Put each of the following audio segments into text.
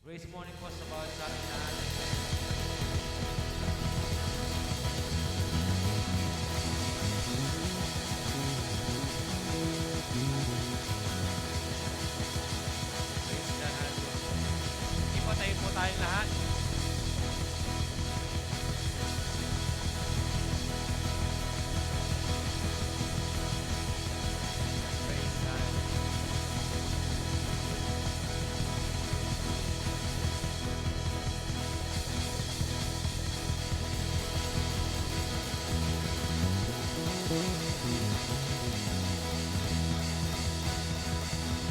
Praise morning po sa bawat sa ating lahat. Praise God, hallelujah. Ipatayo po tayong lahat. Praise God.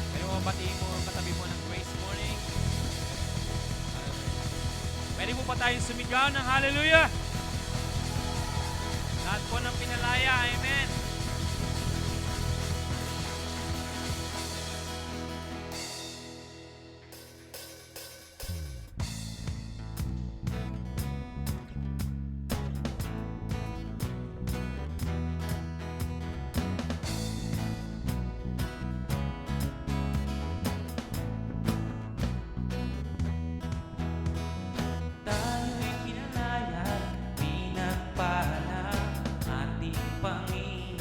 Pwede mo batiin mo, katabi mo ng praise morning. Pwede mo pa tayong sumigaw ng hallelujah. Lahat po ng pinalaya, amen. Tayo'y pinalaya, pinagpala, ating Panginoon.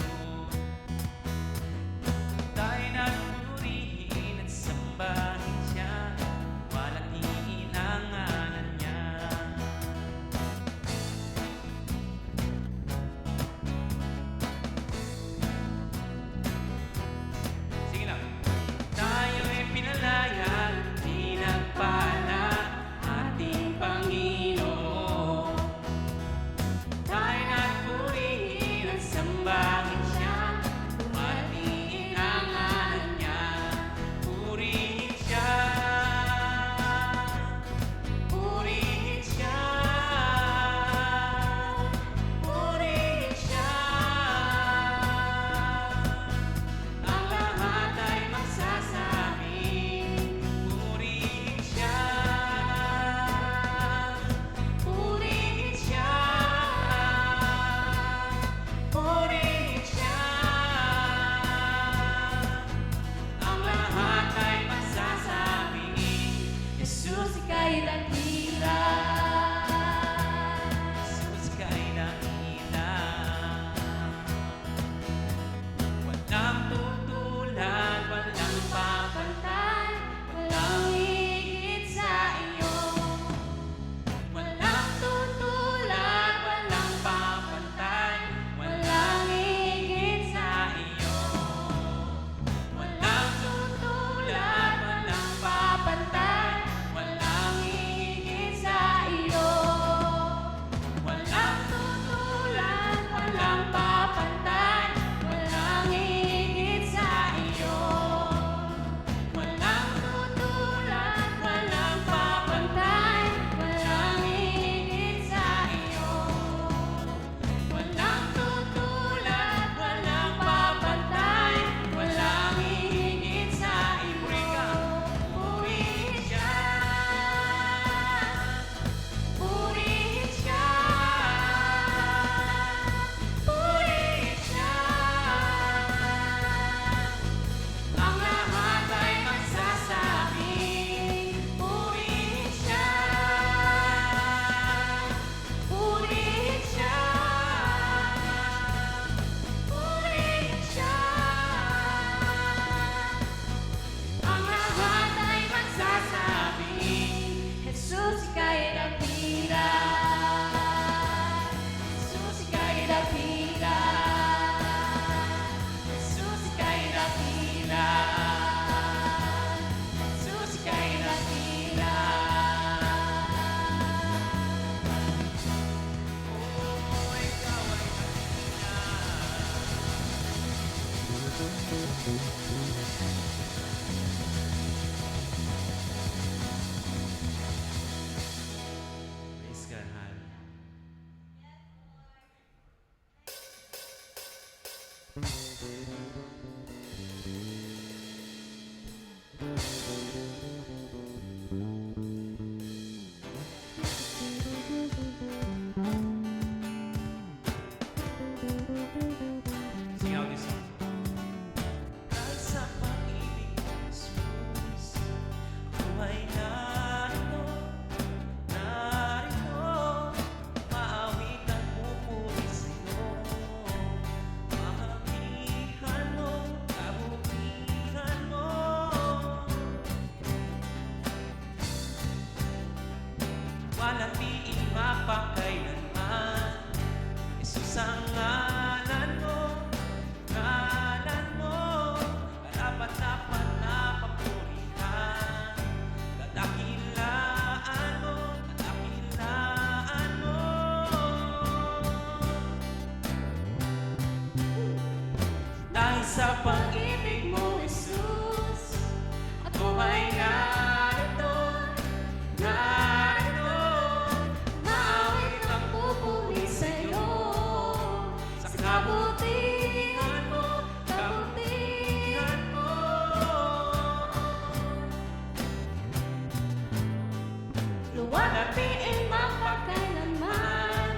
luwalhatiin mapagkailanman.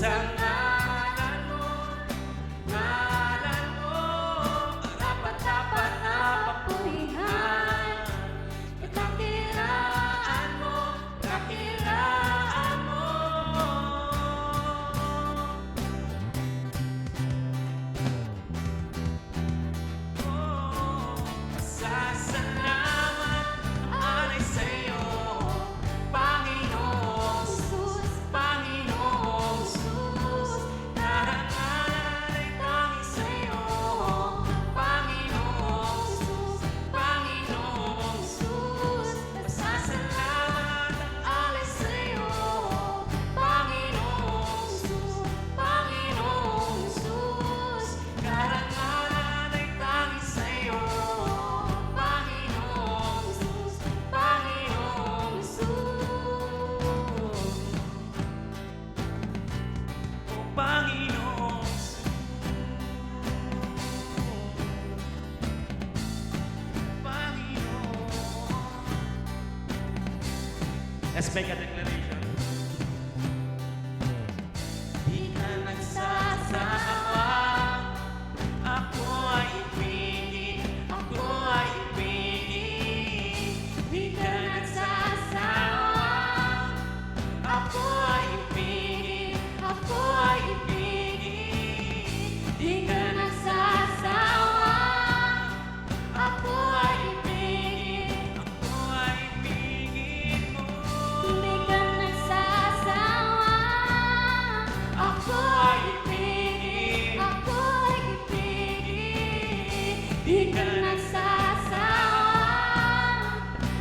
Sa ngalan mo, karapat-dapat na papurihan. dakilaan mo, dakilaan mo. Pasasalamat ang alay sa'yo, Panginoong Jesus, Panginoong Jesus, karangalan ay tanging sa'yo, Panginoong Jesus, Panginoong Jesus, pasasalamat ang alay sa'yo, Panginoong Panginoong Jesus, karangalan ay tanging sa'yo, Panginoong Panginoong O Panginoong Let's make a declaration. Di ka nagsasawa, ako ay ibigin, ako ay ibigin. Di ka nagsasawa, ako ay ibigin, ako ay ibigin. Di ka nagsasawa, ako ay ibigin, ako ay ibigin mo. Di ka nagsasawa. Ako ay ibigin, Ako ay ibigin. di ka nagsasawa.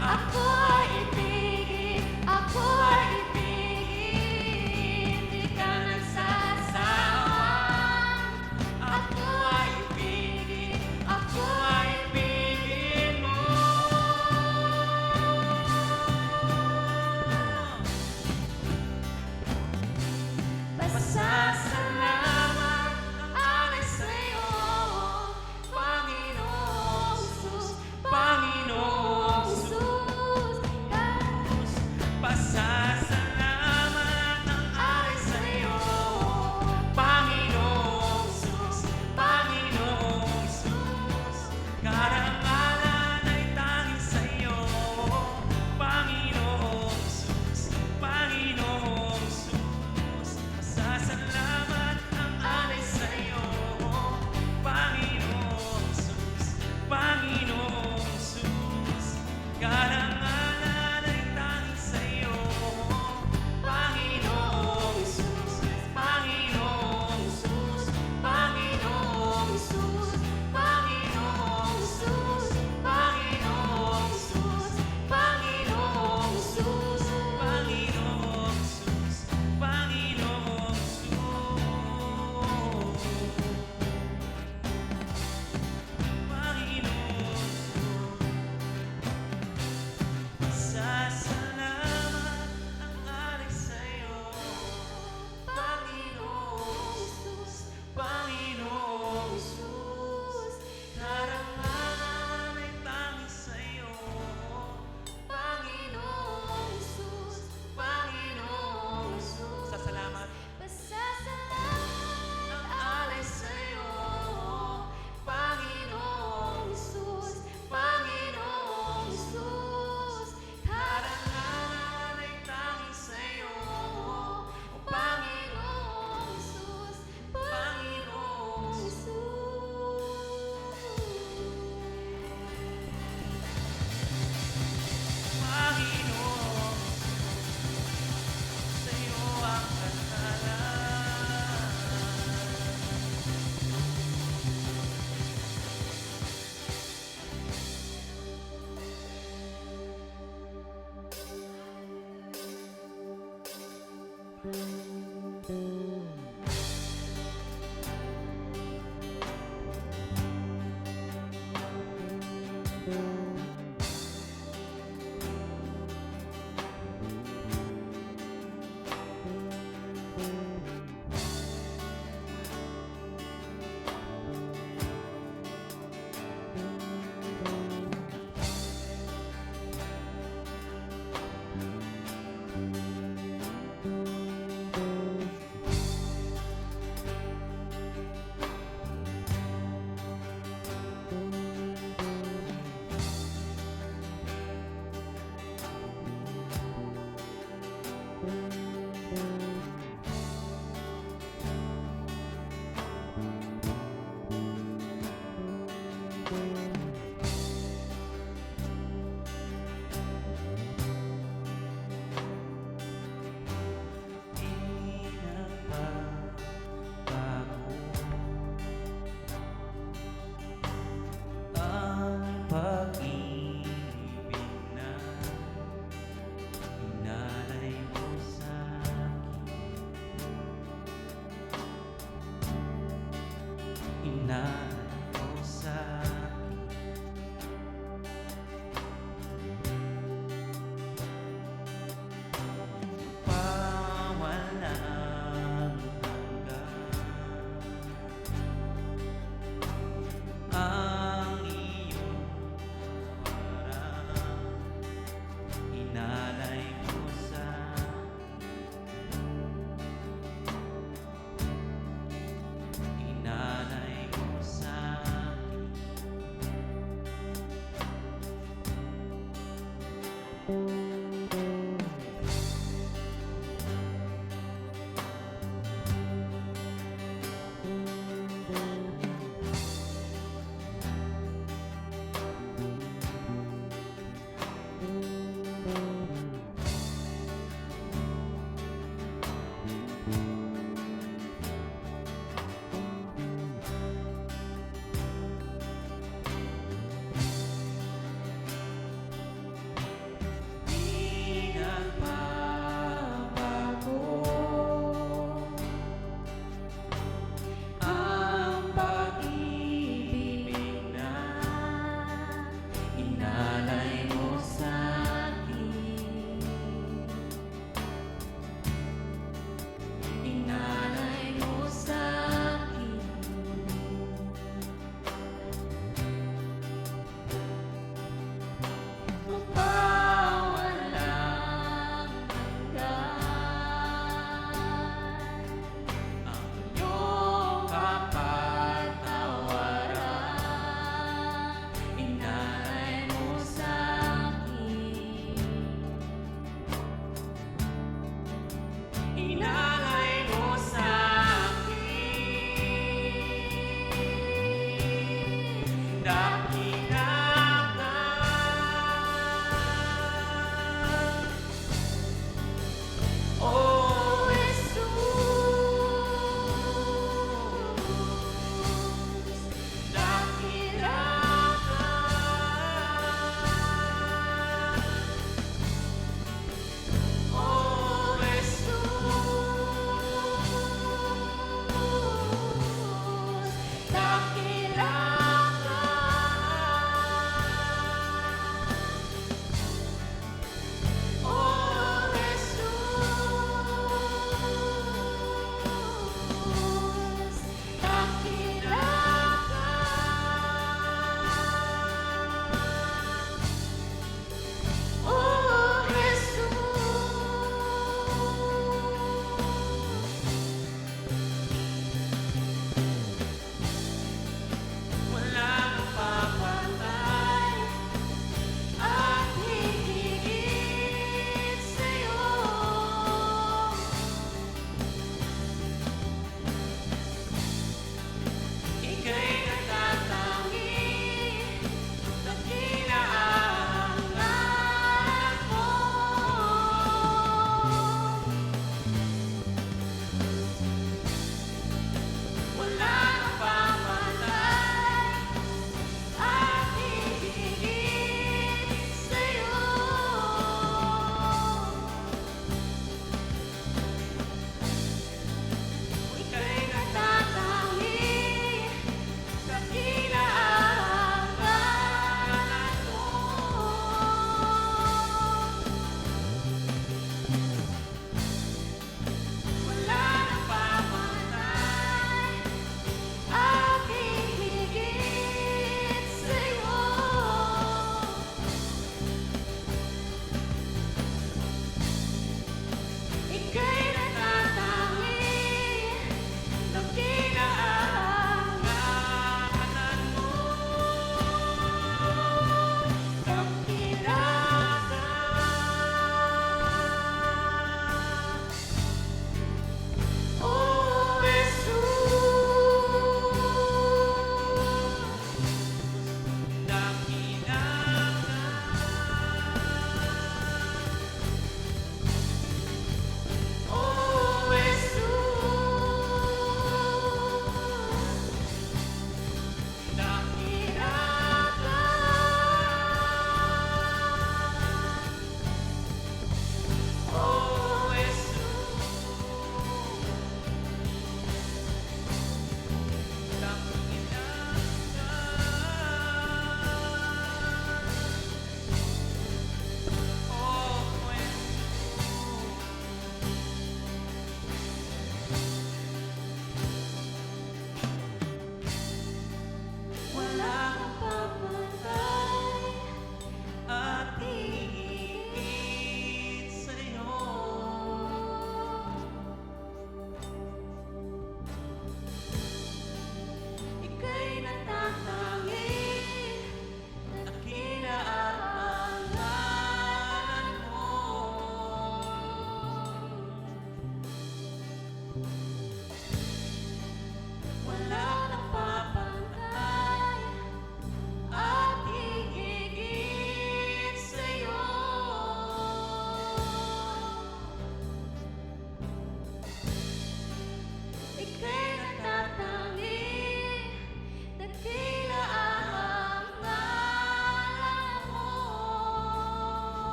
Ako ay ibigin, Ako ay ibigin. di ka nagsasawa. Ako ay ibigin, ako ay ibigin mo. Pasasalamat ang alay sa'yo, Panginoong Jesus, Panginoong Jesus. Pasasalamat ang alay sa'yo, Panginoong Jesus, Panginoong Jesus. Karangalan ay tanging sa'yo, Panginoong Jesus, Panginoong Jesus. Pasasalamat ang alay sa'yo, Panginoong Jesus, Panginoong Jesus. Karangalan ay tanging sa'yo, Panginoong Jesus, Panginoong Jesus, Panginoong Jesus, Panginoong Jesus, Panginoong Jesus, Panginoong Jesus, Panginoong Jesus, Panginoong Pasasalamat ang alay sa'yo, Panginoong Jesus, Panginoong Jesus. Karangalan ay tanging sa'yo, Panginoong Jesus, Panginoong Jesus. Pasasalamat Pasasalamat ang alay sa'yo, Panginoong Jesus, Panginoong Jesus. Karangalan ay tanging sa'yo, O Panginoong Jesus, Panginoong Panginoon, sa'yo ang karangalan. Hinanap mo sa'kin. Pawalang hanggan ang iyong tawaran. Inalay mo inalay mo sa'kin.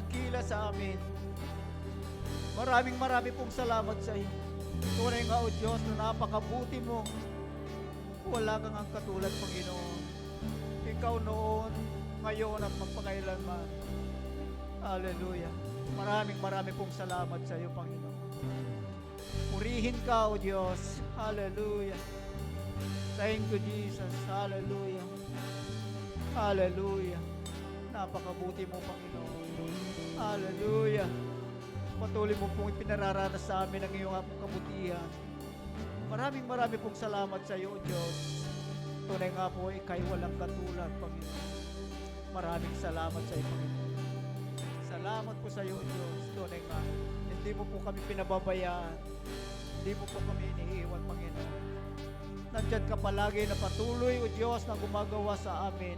dakila sa amin. Maraming pong salamat sa iyo. Tunay nga o Diyos na napakabuti mo. Wala kang ang katulad, Panginoon. Ikaw noon, ngayon at magpakailanman. Hallelujah. Maraming pong salamat sa iyo, Panginoon. Purihin ka, O Diyos. Hallelujah. Thank you, Jesus. Hallelujah. Hallelujah. Napakabuti mo, Panginoon. Hallelujah. Patuloy mo pong ipinararanas sa amin ang iyong kabutihan. Maraming pong salamat sa iyo, O Diyos. Tunay nga po, ika'y walang katulad, Panginoon. Maraming salamat sa iyo, Panginoon. Salamat po sa iyo, O Diyos. Tunay nga, hindi mo po kami pinababayaan. Hindi mo po kami iniiwan, Panginoon. Nandyan ka palagi na patuloy, O Diyos, na gumagawa sa amin.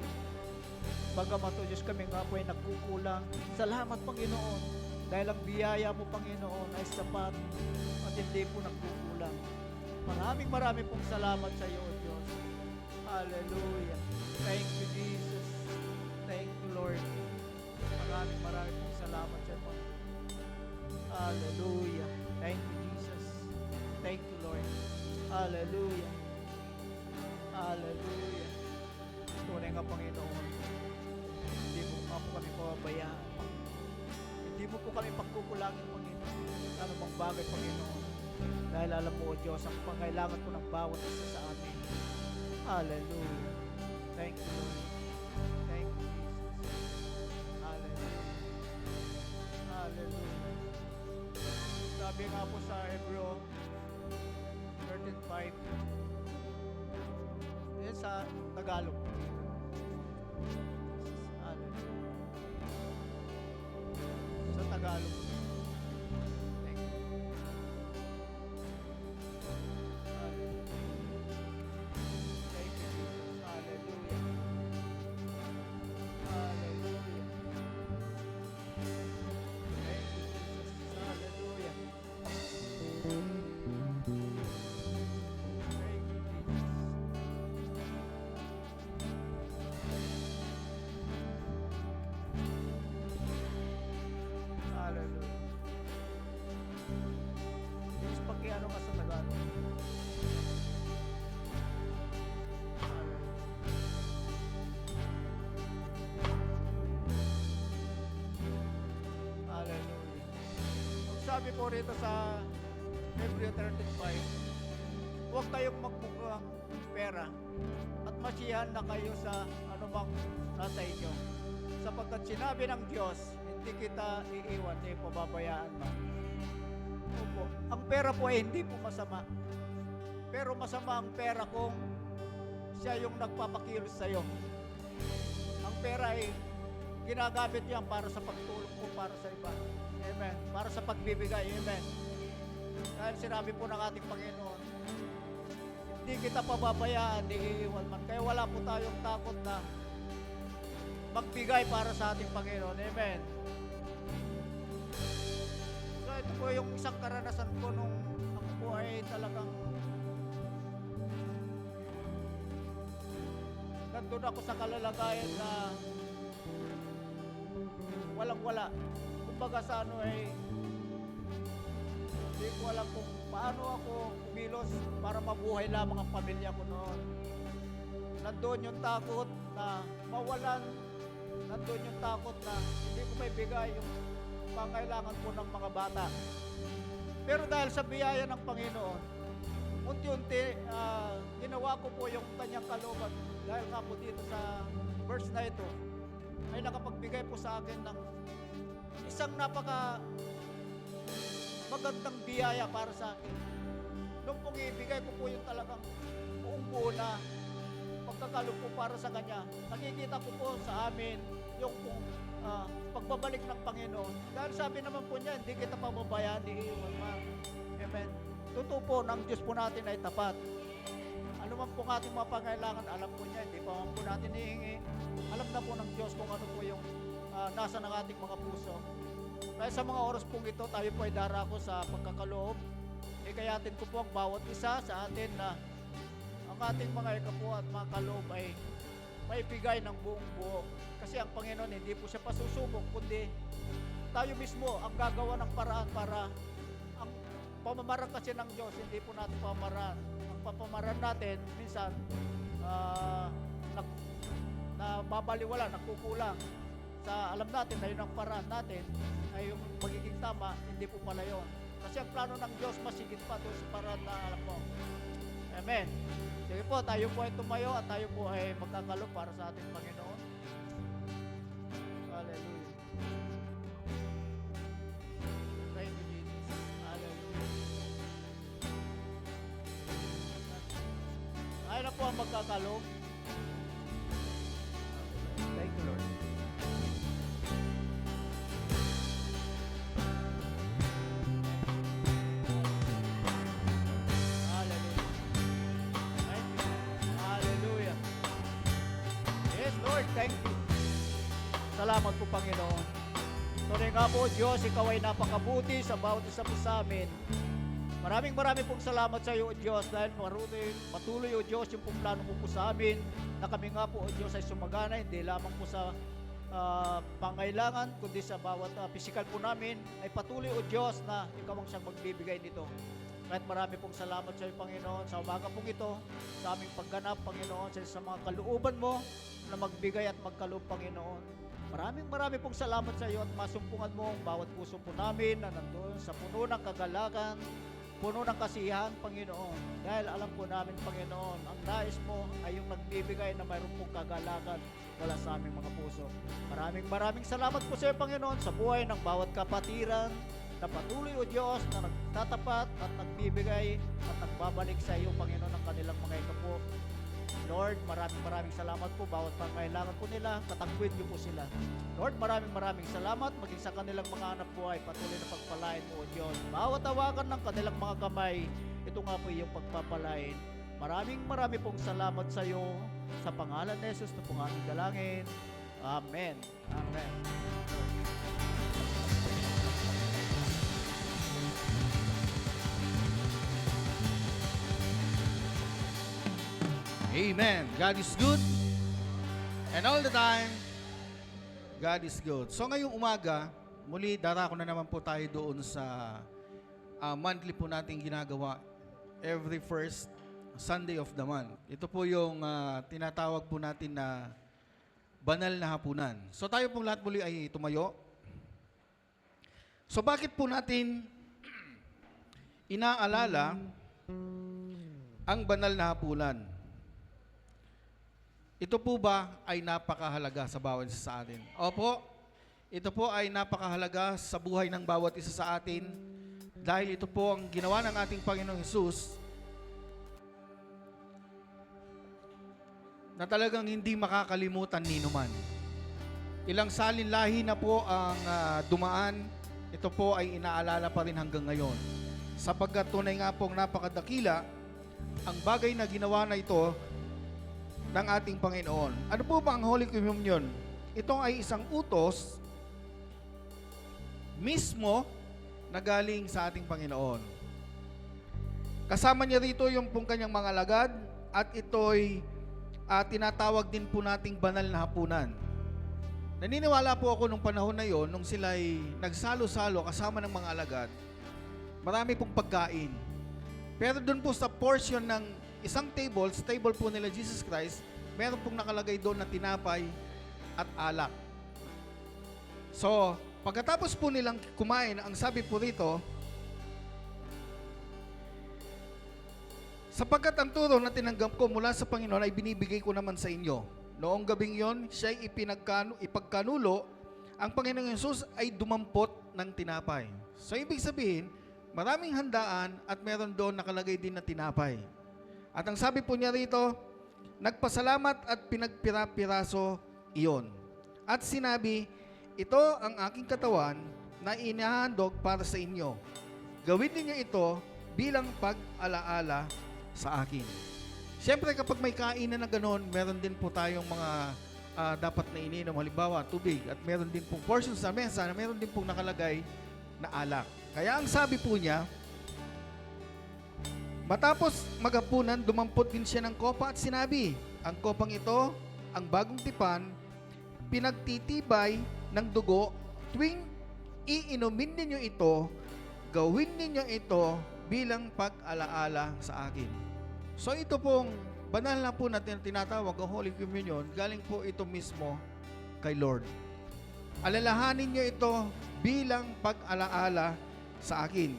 Bagamat, O Diyos, kami nga po ay nagkukulang. Salamat, Panginoon. Dahil ang biyaya mo, Panginoon, ay sapat at hindi po nagkukulang. Maraming pong salamat sa iyo, O Diyos. Hallelujah. Thank you, Jesus. Thank you, Lord. Maraming pong salamat sa iyo, Panginoon. Hallelujah. Thank you, Jesus. Thank you, Lord. Hallelujah. Hallelujah. Tunay nga, Panginoon. Hindi mo nga po kami pababayaan, Panginoon. Hindi mo po kami pagkukulangin, Panginoon. Ano bang bagay, Panginoon? Dahil alam mo, O Diyos, ang pangailangan po ng bawat isa sa amin. Hallelujah. Thank you, Lord. Thank you, Jesus. Hallelujah. Hallelujah. Sabi nga po sa Hebreo 13:5. Yan sa Tagalog. Hallelujah. Sa Tagalog. Thank you. Hallelujah. Thank you, Jesus. Hallelujah. Hallelujah. Thank you, Jesus. Hallelujah. Thank you, Jesus. Hallelujah. Diyos, pagkiano ka sa Tagalog. Hallelujah. Ang sabi po rito sa Hebreo 13:5, huwag kayong magmukhang pera at masiyahan na kayo sa anumang nasa inyo. Sapagkat sinabi ng Diyos, hindi kita iiwan, hindi pababayaan mo. Opo. Ang pera po ay hindi po masama. Pero masama ang pera kung siya yung nagpapakilos sa iyo. Ang pera ay ginagamit yan para sa pagtulong po para sa iba. Amen. Para sa pagbibigay. Amen. Dahil sinabi po ng ating Panginoon, hindi kita pababayaan, hindi iiwan man. Kaya wala po tayong takot na magbigay para sa ating Panginoon. Amen. So ito po yung isang karanasan ko nung ako po ay talagang nandun ako sa kalalagayan na walang-wala. Kumbaga sa ano ay hindi ko alam kung paano ako kumilos para mabuhay lamang ang pamilya ko noon. Nandun yung takot na mawalan. Nandun yung takot na hindi ko may bigay yung pangailangan ko ng mga bata. Pero dahil sa biyaya ng Panginoon, unti-unti ginawa ko po yung kanyang kalooban. Dahil nga po dito sa verse na ito, ay nakapagbigay po sa akin ng isang napaka magandang biyaya para sa akin. Nung pong ibigay ko po yung talagang buong buo na pagkakalo po para sa Kanya, nakikita ko po sa amin yung pong pagbabalik ng Panginoon. Dahil sabi naman po niya, hindi kita pababayaan, hindi iiwan ma. Amen. Totoo po, ng Diyos po natin ay tapat. Ano man po ating mga pangailangan, alam po niya, hindi pa man po natin hihingi. Alam na po ng Diyos kung ano po yung nasa ng ating mga puso. Kaya sa mga oras pong ito, tayo po ay darako sa pagkakaloob. Ikayatin ko po ang bawat isa sa atin na ang ating mga ikapo at mga kaloob ay maibigay ng buong buo. Kasi ang Panginoon hindi po siya pasusubok, kundi tayo mismo ang gagawa ng paraan para ang pamamaraan kasi ng Diyos, hindi po natin pamamaraan. Ang pamamaraan natin, minsan, nababaliwala, nagkukulang. Alam natin na yun ang paraan natin, ay yung magiging tama, hindi po pala yun. Kasi ang plano ng Diyos masigit pa doon sa paraan na alam mo. Amen. Sige po, tayo po ay tumayo at tayo po ay magkakalo para sa ating Panginoon. Hallelujah. Thank you, Jesus. Hallelujah. Tayo na po ang magkakalo. Thank you, Lord. Hallelujah. Thank you. Hallelujah. Yes, Lord, thank you. Salamat po, Panginoon. Tunay nga po, Diyos, Ikaw ay napakabuti sa bawat isa po sa amin. Maraming pong salamat sa iyo, O Diyos, dahil patuloy, O Diyos, yung pong plano mo po sa amin, na kami nga po, O Diyos, ay sumagana, hindi lamang po sa pangailangan, kundi sa bawat physical po namin, ay patuloy, O Diyos, na Ikaw ang siyang magbibigay nito. Kahit marami pong salamat sa iyo, Panginoon, sa umaga pong ito, sa aming pagganap, Panginoon, sa mga kalooban mo, na magbigay at magkaloob, Panginoon. Maraming pong salamat sa iyo at masumpungan mo ang bawat puso po namin na nandoon sa puno ng kagalakan, puno ng kasiyahan, Panginoon. Dahil alam po namin, Panginoon, ang nais mo ay yung nagbibigay na mayroon pong kagalakan wala sa aming mga puso. Maraming salamat po sa iyo, Panginoon, sa buhay ng bawat kapatiran na patuloy, O Diyos, na nagtatapat at nagbibigay at nagbabalik sa iyo, Panginoon, ang kanilang mga ikapo. Lord, maraming salamat po. Bawat pangailangan po nila, katagwin niyo po sila. Lord, maraming salamat. Maging sa kanilang mga anak po ay patuloy na pagpalain mo, O Diyos. Bawat tawagan ng kanilang mga kamay, ito nga po yung pagpapalain. Maraming pong salamat sa iyo. Sa pangalan ni Jesus na pong aming dalangin. Amen. Amen. Amen. God is good. And all the time, God is good. So ngayong umaga, muli darako na naman po tayo doon sa monthly po nating ginagawa every first Sunday of the month. Ito po yung tinatawag po natin na banal na hapunan. So tayo pong lahat muli ay tumayo. So bakit po natin inaalala ang banal na hapunan? Ito po ba ay napakahalaga sa bawat isa sa atin? Opo, ito po ay napakahalaga sa buhay ng bawat isa sa atin dahil ito po ang ginawa ng ating Panginoong Hesus na talagang hindi makakalimutan ni numan. Ilang salinlahi na po ang dumaan, ito po ay inaalala pa rin hanggang ngayon. Sapagkat tunay nga pong napakadakila ang bagay na ginawa na ito ng ating Panginoon. Ano po ba ang Holy Communion? Ito ay isang utos mismo na galing sa ating Panginoon. Kasama niya rito yung pong kanyang mga alagad at ito'y tinatawag din po nating banal na hapunan. Naniniwala po ako nung panahon na yon, nung sila'y nagsalo-salo kasama ng mga alagad, marami pong pagkain. Pero doon po sa portion ng isang table, sa table po nila Jesus Christ, meron pong nakalagay doon na tinapay at alak. So, pagkatapos po nilang kumain, ang sabi po rito, sapagkat ang turo na tinanggap ko mula sa Panginoon ay binibigay ko naman sa inyo. Noong gabing yon, siya'y ipagkanulo, ang Panginoong Hesus ay dumampot ng tinapay. So, ibig sabihin, maraming handaan at meron doon nakalagay din na tinapay. At ang sabi po niya rito, nagpasalamat at pinagpira-piraso iyon. At sinabi, ito ang aking katawan na inihahandog para sa inyo. Gawin ninyo ito bilang pag-alaala sa akin. Siyempre kapag may kainan na ganoon, meron din po tayong mga dapat na ininom. Halimbawa, tubig. At meron din pong portion sa mesa na meron din pong nakalagay na alak. Kaya ang sabi po niya, matapos maghapunan, dumampot din siya ng kopa at sinabi, ang kopang ito, ang bagong tipan, pinagtitibay ng dugo tuwing iinumin ninyo ito, gawin ninyo ito bilang pag-alaala sa akin. So ito pong banal na po natin tinatawag ang Holy Communion, galing po ito mismo kay Lord. Alalahanin nyo ito bilang pag-alaala sa akin.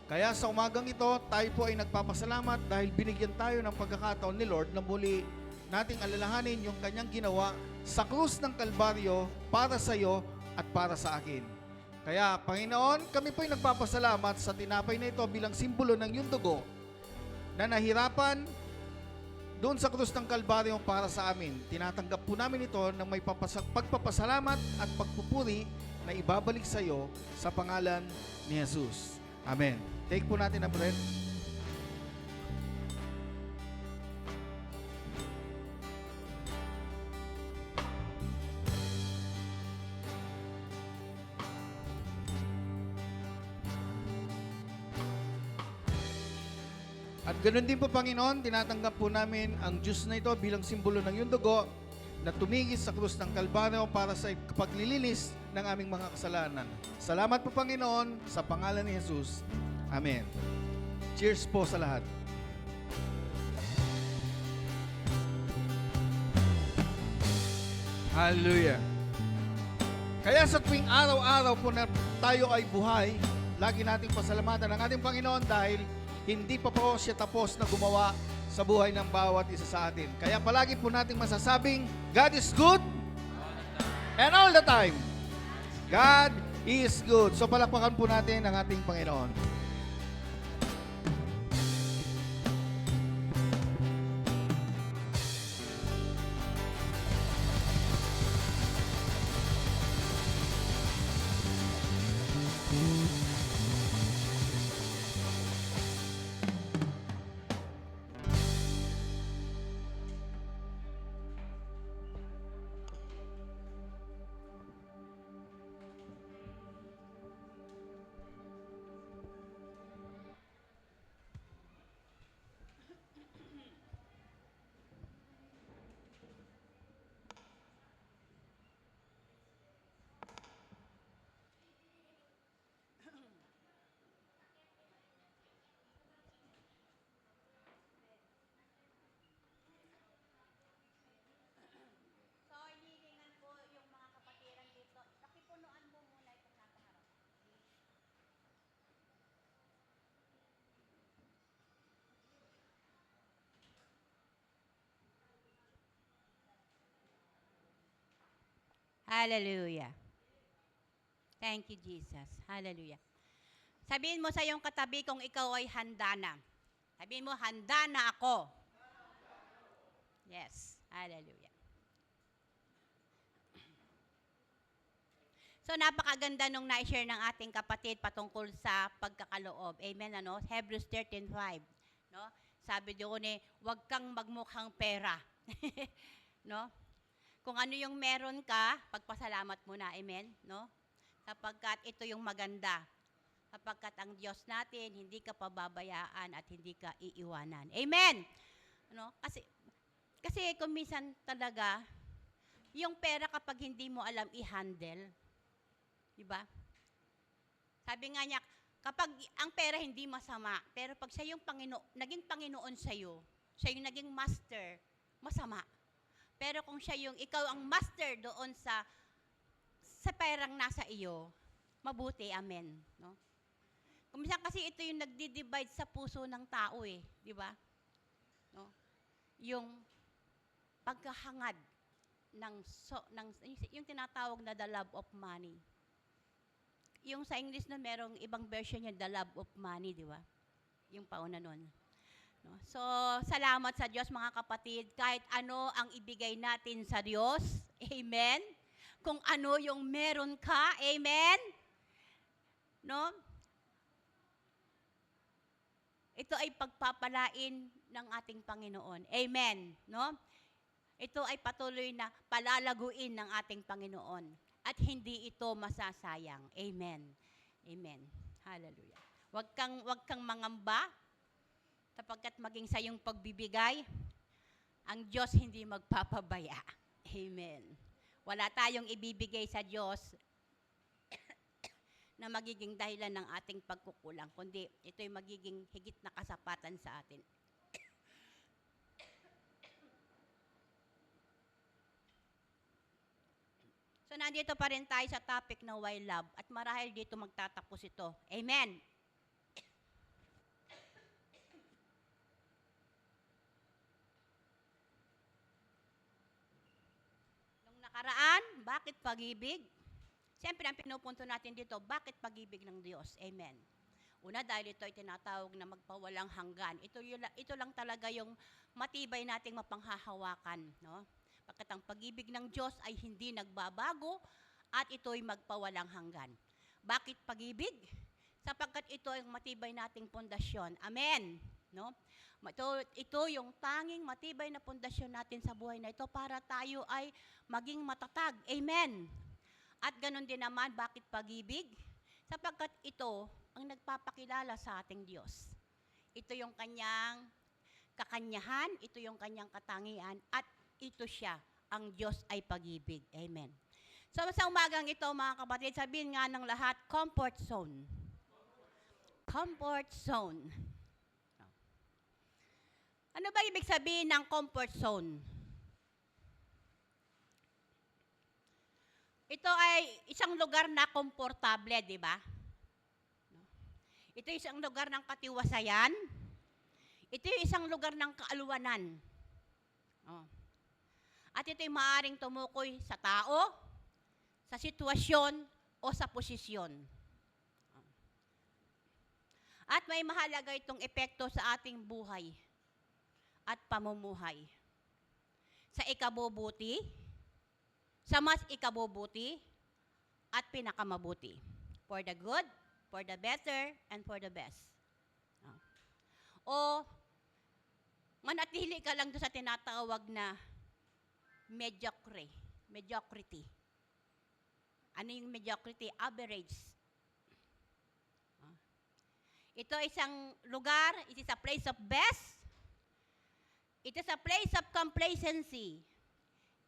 Kaya sa umagang ito, tayo po ay nagpapasalamat dahil binigyan tayo ng pagkakataon ni Lord na muli nating alalahanin yung kanyang ginawa sa krus ng Kalbaryo para sa iyo at para sa akin. Kaya, Panginoon, kami po ay nagpapasalamat sa tinapay na ito bilang simbolo ng iyong dugo na nahirapan doon sa krus ng Kalbaryo para sa amin. Tinatanggap po namin ito ng may pagpapasalamat at pagpupuri na ibabalik sa iyo sa pangalan ni Jesus. Amen. Take po natin ang bread. At ganoon din po, Panginoon, tinatanggap po namin ang juice na ito bilang simbolo ng iyong dugo na tumigis sa krus ng Kalbaryo para sa paglilinis ng aming mga kasalanan. Salamat po, Panginoon, sa pangalan ni Jesus. Amen. Cheers po sa lahat. Hallelujah. Kaya sa tuwing araw-araw po na tayo ay buhay, lagi nating pasalamatan ang ating Panginoon dahil hindi pa po siya tapos na gumawa sa buhay ng bawat isa sa atin. Kaya palagi po nating masasabing, God is good and all the time. God is good. So palakpakan po natin ang ating Panginoon. So, hinihingan po yung mga kapatiran dito. Pakipunuan mo muna itong nasa harap. Hallelujah. Thank you, Jesus. Hallelujah. Sabihin mo sa iyong katabi kung ikaw ay handa na. Sabihin mo, handa na ako. Yes. Hallelujah. So, napakaganda nung na-share ng ating kapatid patungkol sa pagkakaloob. Amen, ano? Hebrews 13:5. No? Sabi doon huwag kang magmukhang pera. No? Kung ano yung meron ka, pagpasalamat mo na. Amen? No? Sapagkat ito yung maganda. Sapagkat ang Diyos natin, hindi ka pababayaan at hindi ka iiwanan. Amen? No? Kasi kung minsan talaga, yung pera kapag hindi mo alam i-handle, di ba? Sabi nga niya, kapag ang pera hindi masama, pero pag siya yung naging Panginoon sa'yo, siya yung naging master, masama. Pero kung siya yung, ikaw ang master doon sa perang nasa iyo, mabuti, amen. No? Kung minsan kasi ito yung nagdi-divide sa puso ng tao di ba? No? Yung pagkahangad yung tinatawag na the love of money. Yung sa English na merong ibang version niya, the love of money, di ba? Yung pauna nun. No? So, salamat sa Diyos mga kapatid, kahit ano ang ibigay natin sa Diyos, amen? Kung ano yung meron ka, amen? No? Ito ay pagpapalain ng ating Panginoon. Amen. No? Ito ay patuloy na palalaguin ng ating Panginoon. At hindi ito masasayang. Amen. Amen. Hallelujah. Huwag kang mangamba, sapagkat maging sa iyong pagbibigay, ang Diyos hindi magpapabaya. Amen. Wala tayong ibibigay sa Diyos na magiging dahilan ng ating pagkukulang, kundi ito'y magiging higit na kasapatan sa atin. So nandito pa rin tayo sa topic na why love at marahil dito magtatapos ito. Amen. Nung nakaraan, bakit pag-ibig? Siyempre, ang pinupunto natin dito, bakit pag-ibig ng Diyos? Amen. Una, dahil ito ay tinatawag na magpawalang hanggan. Ito lang talaga yung matibay nating mapanghahawakan. No? Pagkat ang pag-ibig ng Diyos ay hindi nagbabago at ito'y magpawalang hanggan. Bakit pag-ibig? Sapagkat ito ay matibay nating pundasyon. Amen. No? Ito yung tanging matibay na pundasyon natin sa buhay na ito para tayo ay maging matatag. Amen. At ganun din naman, bakit pag-ibig? Sapagkat ito ang nagpapakilala sa ating Diyos. Ito yung kanyang kakanyahan, ito yung kanyang katangian, at ito siya, ang Diyos ay pag-ibig. Amen. So sa umagang ito, mga kapatid, sabihin nga ng lahat, comfort zone. Comfort zone. Ano ba ibig sabihin ng comfort zone? Ito ay isang lugar na komportable, di ba? Ito ay isang lugar ng katiwasayan. Ito ay isang lugar ng kaaluwanan. Oh. At ito ay maaaring tumukoy sa tao, sa sitwasyon, o sa posisyon. At may mahalaga itong epekto sa ating buhay at pamumuhay. Sa ikabubuti, sa mas ikabubuti, at pinakamabuti. For the good, for the better, and for the best. O manatili ka lang doon sa tinatawag na mediocrity. Ano yung mediocrity? Average. Ito isang lugar, it is a place of best, it is a place of complacency,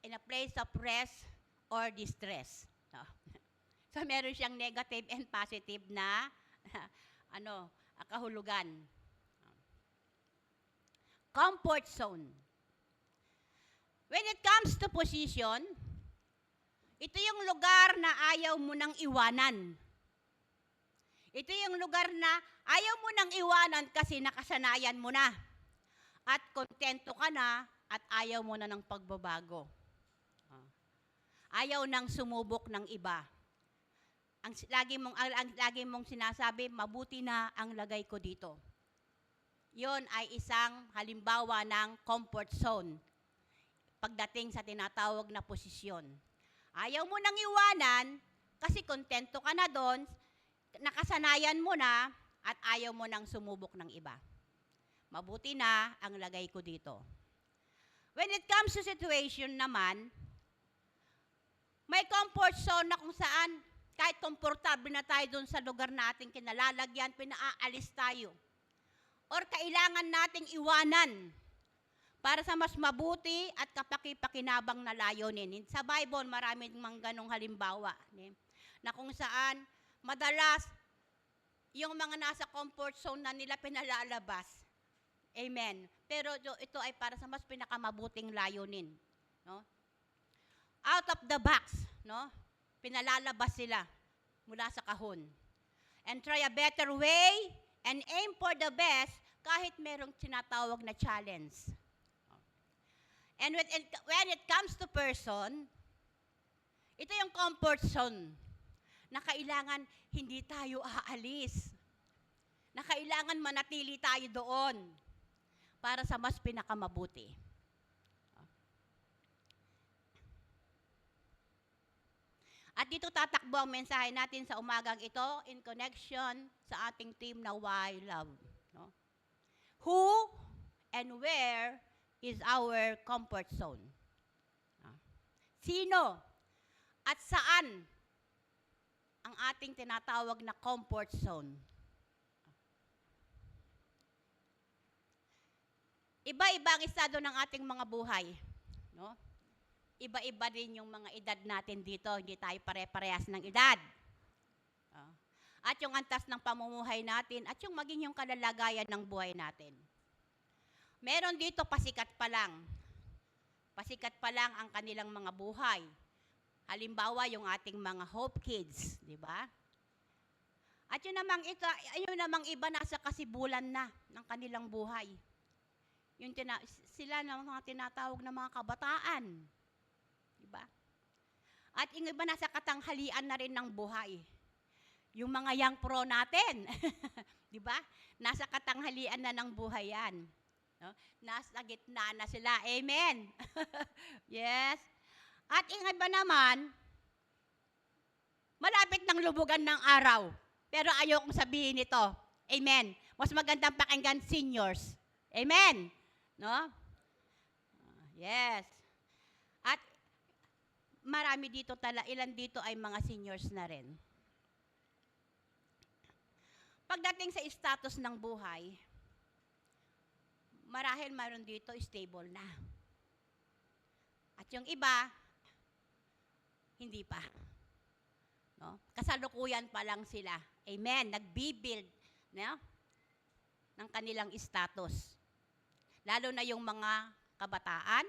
in a place of rest or distress. No. So meron siyang negative and positive na kahulugan. Comfort zone. When it comes to position, ito yung lugar na ayaw mo nang iwanan. Ito yung lugar na ayaw mo nang iwanan kasi nakasanayan mo na. At kontento ka na at ayaw mo na ng pagbabago. Ayaw nang sumubok ng iba. Ang lagi mong sinasabi, mabuti na ang lagay ko dito. Yon ay isang halimbawa ng comfort zone pagdating sa tinatawag na posisyon. Ayaw mo nang iwanan kasi kontento ka na doon, nakasanayan mo na, at ayaw mo nang sumubok ng iba. Mabuti na ang lagay ko dito. When it comes to situation naman, may comfort zone na kung saan kahit komportable na tayo doon sa lugar na ating kinalalagyan, pinaalis tayo. Or kailangan nating iwanan para sa mas mabuti at kapaki-pakinabang na layunin. Sa Bible, maraming mga ganong halimbawa. Na kung saan, madalas, yung mga nasa comfort zone na nila pinalalabas. Amen. Pero ito ay para sa mas pinakamabuting layunin. No? Out of the box, no? Pinalalabas sila mula sa kahon. And try a better way and aim for the best kahit merong tinatawag na challenge. And when it comes to person, ito yung comfort zone na kailangan hindi tayo aalis. Na kailangan manatili tayo doon para sa mas pinakamabuti. At dito tatakbo ang mensahe natin sa umagang ito in connection sa ating theme na Why Love. No? Who and where is our comfort zone? Sino at saan ang ating tinatawag na comfort zone? Iba-iba ang estado ng ating mga buhay. No? Iba-iba din yung mga edad natin dito. Hindi tayo pare-parehas ng edad. at yung antas ng pamumuhay natin, at yung maging yung kalalagayan ng buhay natin. Meron dito pasikat pa lang. Pasikat pa lang ang kanilang mga buhay. Halimbawa, yung ating mga Hope Kids, di ba? At yun namang iba nasa kasibulan na ng kanilang buhay. Sila na mga tinatawag na mga kabataan. Di ba? At yung iba nasa katanghalian na rin ng buhay. Yung mga young pro natin, di ba? Nasa katanghalian na ng buhay yan. No? Nasa gitna na sila. Amen. Yes. At yung iba naman, malapit ng lubugan ng araw. Pero ayokong sabihin ito. Amen. Mas magandang pakinggan seniors. Amen. No? Yes. At marami dito ilan dito ay mga seniors na rin. Pagdating sa status ng buhay, marahil mayroon dito stable na. At yung iba, hindi pa. No? Kasalukuyan pa lang sila. Amen. Nagbibuild, no? Ng kanilang status. Lalo na yung mga kabataan,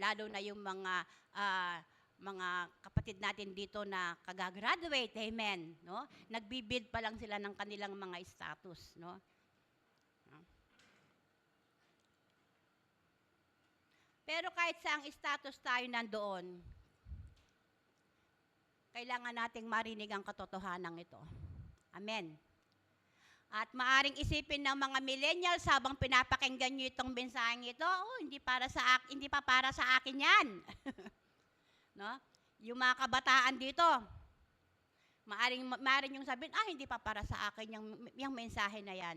lalo na yung mga kapatid natin dito na kagagraduate, amen, no? Nagbi-build pa lang sila ng kanilang mga status, no? Pero kahit sa ang status tayo nandoon, kailangan nating marinig ang katotohanan ito. Amen. At maaring isipin ng mga millennials habang pinapakinggan nyo itong mensaheng ito, hindi pa para sa akin yan. No? Yung mga kabataan dito, maaring yung sabihin, hindi pa para sa akin yung mensahe na yan.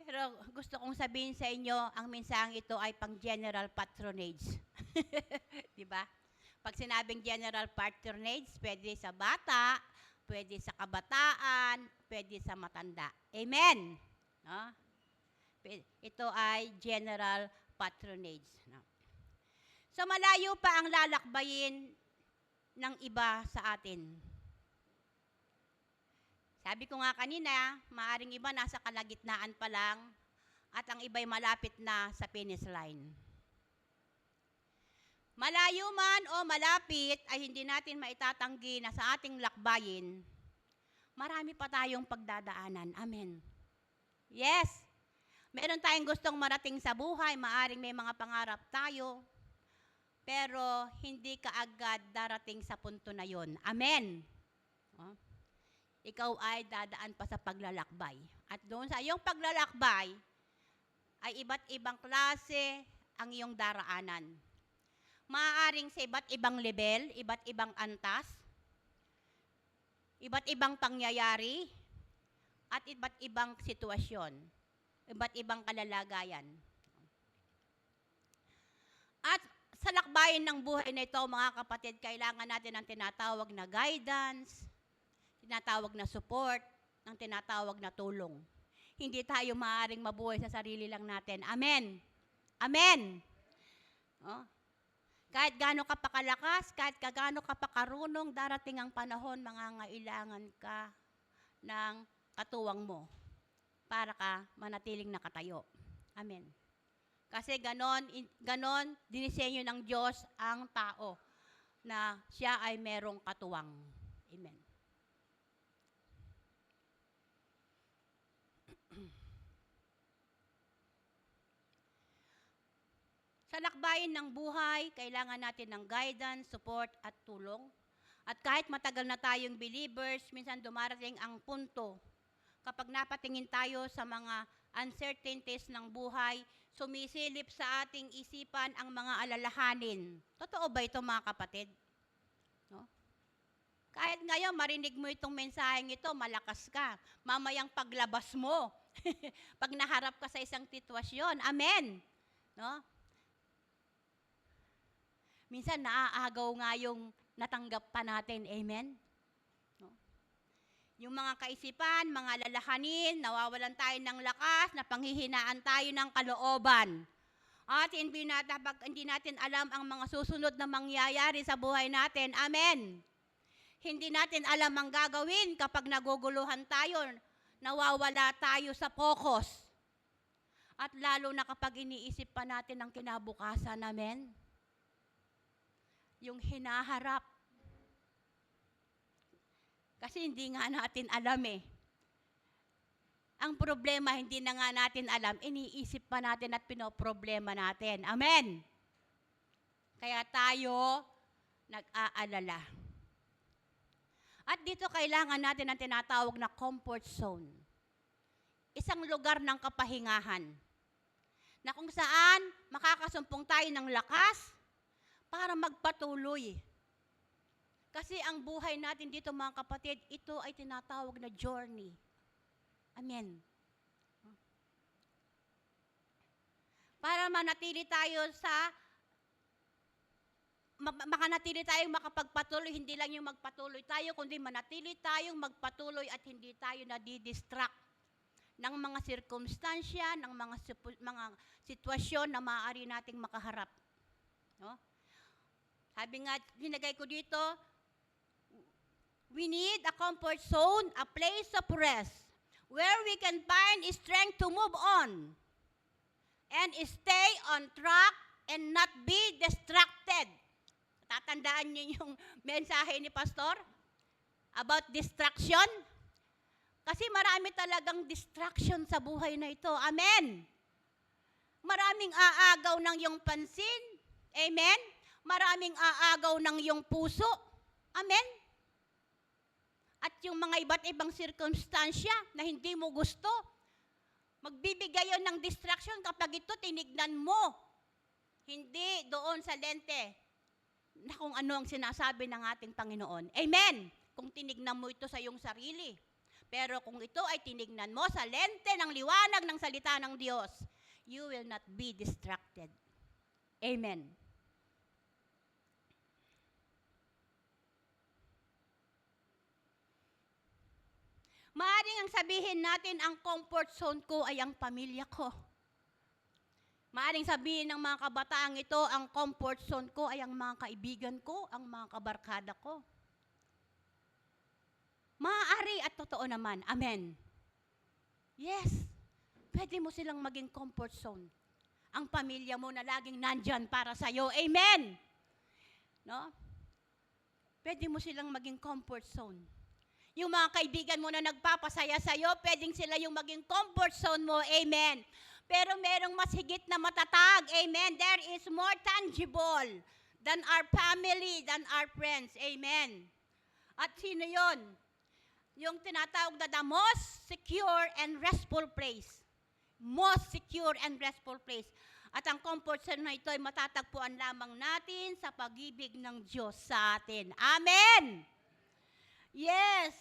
Pero gusto kong sabihin sa inyo, ang mensaheng ito ay pang general patronage. Diba? Pag sinabing general patronage, pwede sa bata, pwede sa kabataan, pwede sa matanda. Amen? No? Ito ay general patronage. No? So malayo pa ang lalakbayin ng iba sa atin. Sabi ko nga kanina, maaring iba nasa kalagitnaan pa lang at ang iba'y malapit na sa finish line. Malayo man o malapit ay hindi natin maitatanggi na sa ating lakbayin, marami pa tayong pagdadaanan. Amen. Yes. Meron tayong gustong marating sa buhay, maaring may mga pangarap tayo, pero hindi kaagad darating sa punto na yon. Amen. Oh. Ikaw ay dadaan pa sa paglalakbay. At doon sa iyong paglalakbay, ay iba't ibang klase ang iyong daraanan. Maaaring sa iba't ibang level, iba't ibang antas, iba't ibang pangyayari, at iba't ibang sitwasyon, iba't ibang kalalagayan. At sa lakbayin ng buhay na ito, mga kapatid, kailangan natin ang tinatawag na guidance, tinatawag na support, ng tinatawag na tulong. Hindi tayo maaaring mabuhay sa sarili lang natin. Amen. Amen. Oh. Kahit gaano ka pa kalakas, kahit gaano ka pa karunong, darating ang panahon, mangangailangan ka ng katuwang mo para ka manatiling nakatayo. Amen. Kasi ganon dinisenyo ng Diyos ang tao na siya ay merong katuwang. Amen. Sa lakbayin ng buhay, kailangan natin ng guidance, support, at tulong. At kahit matagal na tayong believers, minsan dumarating ang punto kapag napatingin tayo sa mga uncertainties ng buhay, sumisilip sa ating isipan ang mga alalahanin. Totoo ba ito, mga kapatid? No? Kahit ngayon, marinig mo itong mensaheng ito, malakas ka. Mamayang paglabas mo, pag naharap ka sa isang sitwasyon, amen. No? Minsan naaagaw nga yung natanggap pa natin. Amen? No? Yung mga kaisipan, mga lalahanin, nawawalan tayo ng lakas, napanghihinaan tayo ng kalooban. At hindi natin alam ang mga susunod na mangyayari sa buhay natin. Amen. Hindi natin alam ang gagawin kapag naguguluhan tayo, nawawala tayo sa focus. At lalo na kapag iniisip pa natin ang kinabukasan. Amen. Yung hinaharap. Kasi hindi nga natin alam eh. Ang problema, hindi na nga natin alam, iniisip pa natin at pinoproblema natin. Amen. Kaya tayo nag-aalala. At dito kailangan natin ang tinatawag na comfort zone. Isang lugar ng kapahingahan. Na kung saan makakasumpong tayo ng lakas para magpatuloy. Kasi ang buhay natin dito mga kapatid, ito ay tinatawag na journey. Amen. Para manatili tayo makanatili tayong makapagpatuloy, hindi lang yung magpatuloy tayo, kundi manatili tayong magpatuloy at hindi tayo nadidistract ng mga sirkumstansya, ng mga sitwasyon na maaari nating makaharap. No? Sabi nga, hinagay ko dito, we need a comfort zone, a place of rest, where we can find strength to move on and stay on track and not be distracted. Tatandaan niyo yung mensahe ni Pastor about distraction? Kasi marami talagang distraction sa buhay na ito. Amen. Maraming aagaw ng iyong pansin. Amen. Maraming aagaw ng iyong puso. Amen. At yung mga iba't ibang sirkumstansya na hindi mo gusto, magbibigay yun ng distraction kapag ito tinignan mo. Hindi doon sa lente na kung ano ang sinasabi ng ating Panginoon. Amen! Kung tinignan mo ito sa iyong sarili. Pero kung ito ay tinignan mo sa lente ng liwanag ng salita ng Diyos, you will not be distracted. Amen. Maaaring ang sabihin natin, ang comfort zone ko ay ang pamilya ko. Maaaring sabihin ng mga kabataang ito, ang comfort zone ko ay ang mga kaibigan ko, ang mga kabarkada ko. Maaari at totoo naman. Amen. Yes. Pwede mo silang maging comfort zone. Ang pamilya mo na laging nandyan para sa'yo. Amen. No? Pwede mo silang maging comfort zone. Yung mga kaibigan mo na nagpapasaya sa'yo, pwedeng sila yung maging comfort zone mo. Amen. Pero merong mas higit na matatag. Amen. There is more tangible than our family, than our friends. Amen. At sino yun? Yung tinatawag na the most secure and restful place. Most secure and restful place. At ang comfort zone na ito ay matatagpuan lamang natin sa pag-ibig ng Diyos sa atin. Amen! Yes!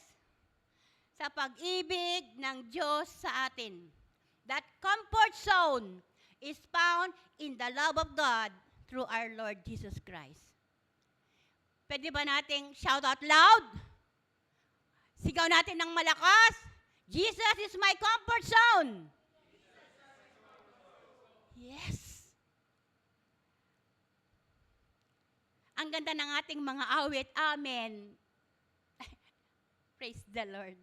Sa pag-ibig ng Diyos sa atin. That comfort zone is found in the love of God through our Lord Jesus Christ. Pwede ba nating shout out loud? Sigaw natin ng malakas. Jesus is my comfort zone. Yes. Ang ganda ng ating mga awit. Amen. Praise the Lord.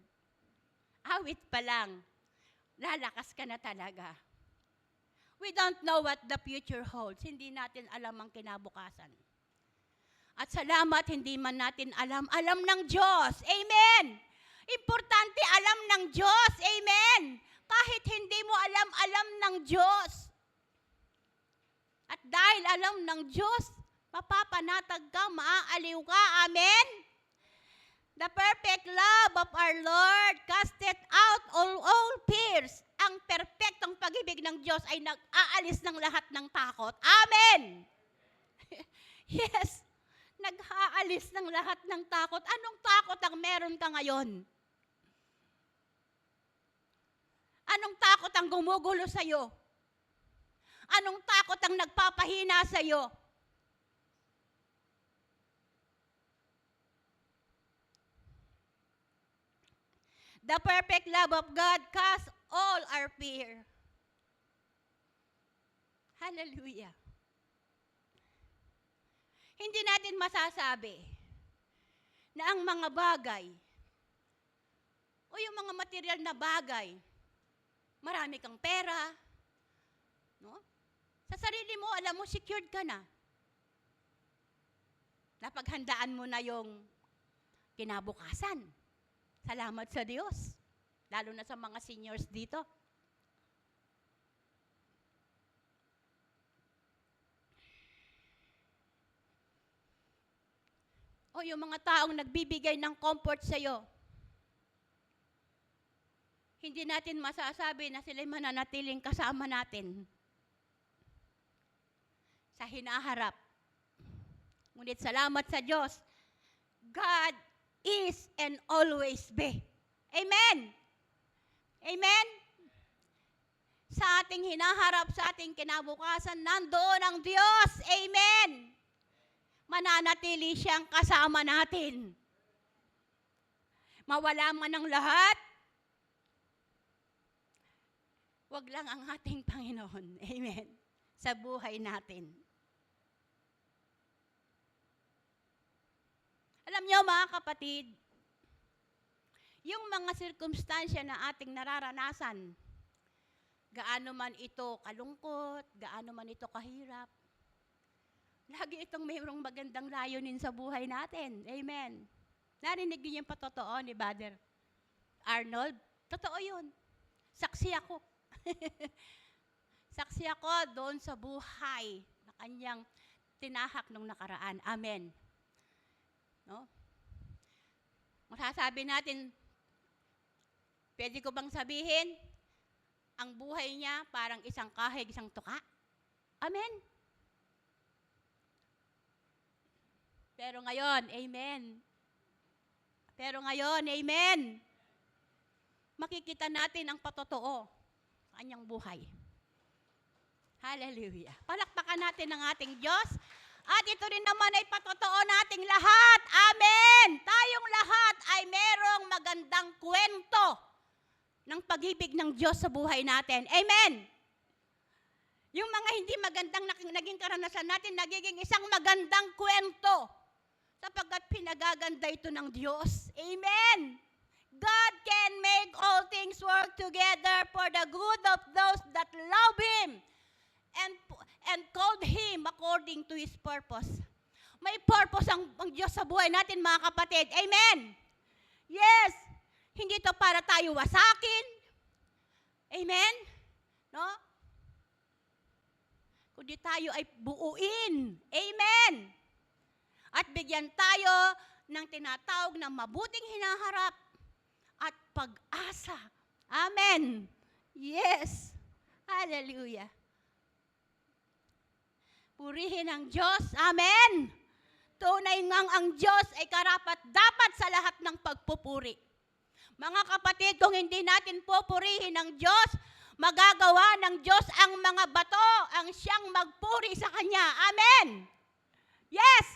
Awit pa lang. Lalakas ka na talaga. We don't know what the future holds. Hindi natin alam ang kinabukasan. At salamat, hindi man natin alam. Alam ng Diyos. Amen. Importante, alam ng Diyos. Amen. Kahit hindi mo alam, alam ng Diyos. At dahil alam ng Diyos, mapapanatag ka, maaaliw ka. Amen? The perfect love of our Lord casteth out all fears. Ang perpektong pag-ibig ng Diyos ay nag-aalis ng lahat ng takot. Amen! Yes, nag-aalis ng lahat ng takot. Anong takot ang meron ka ngayon? Anong takot ang gumugulo sa'yo? Anong takot ang nagpapahina sa'yo? The perfect love of God casts all our fear. Hallelujah. Hindi natin masasabi na ang mga bagay o yung mga material na bagay, marami kang pera, no? Sa sarili mo, alam mo, secured ka na. Napaghandaan mo na yung kinabukasan. Salamat sa Diyos. Lalo na sa mga seniors dito. O yung mga taong nagbibigay ng comfort sa iyo. Hindi natin masasabi na sila'y mananatiling kasama natin sa hinaharap. Ngunit salamat sa Diyos, God is and always be. Amen! Amen? Sa ating hinaharap, sa ating kinabukasan, nandoon ang Diyos. Amen! Mananatili siyang kasama natin. Mawala man ang lahat, wag lang ang ating Panginoon. Amen. Sa buhay natin. Alam niyo mga kapatid, yung mga sirkumstansya na ating nararanasan, gaano man ito kalungkot, gaano man ito kahirap, lagi itong mayroong magandang layunin sa buhay natin. Amen. Narinig niyo yung patotoo ni Brother Arnold? Totoo yun. Saksi ako. Saksi ako doon sa buhay na kanyang tinahak nung nakaraan. Amen. No? Masasabi natin, pwede ko bang sabihin, ang buhay niya parang isang kahig, isang tuka? Amen. Pero ngayon, amen. Pero ngayon, amen. Makikita natin ang patotoo sa kanyang buhay. Hallelujah. Palakpakan natin ang ating Diyos. At ito rin naman ay patotoo nating lahat. Amen. Tayong lahat ay merong magandang kwento ng pag-ibig ng Diyos sa buhay natin. Amen. Yung mga hindi magandang naging karanasan natin, nagiging isang magandang kwento sapagkat pinagaganda ito ng Diyos. Amen. God can make all things work together for the good of those that love Him and called Him according to His purpose. May purpose ang Diyos sa buhay natin, mga kapatid. Amen. Yes. Hindi ito para tayo wasakin. Amen. No? Kundi tayo ay buuin. Amen. At bigyan tayo ng tinatawag na mabuting hinaharap at pag-asa. Amen. Yes. Hallelujah. Purihin ang Diyos. Amen. Tunay ngang ang Diyos ay karapat-dapat sa lahat ng pagpupuri. Mga kapatid, kung hindi natin pupurihin ang Diyos, magagawa ng Diyos ang mga bato, ang siyang magpuri sa Kanya. Amen. Yes.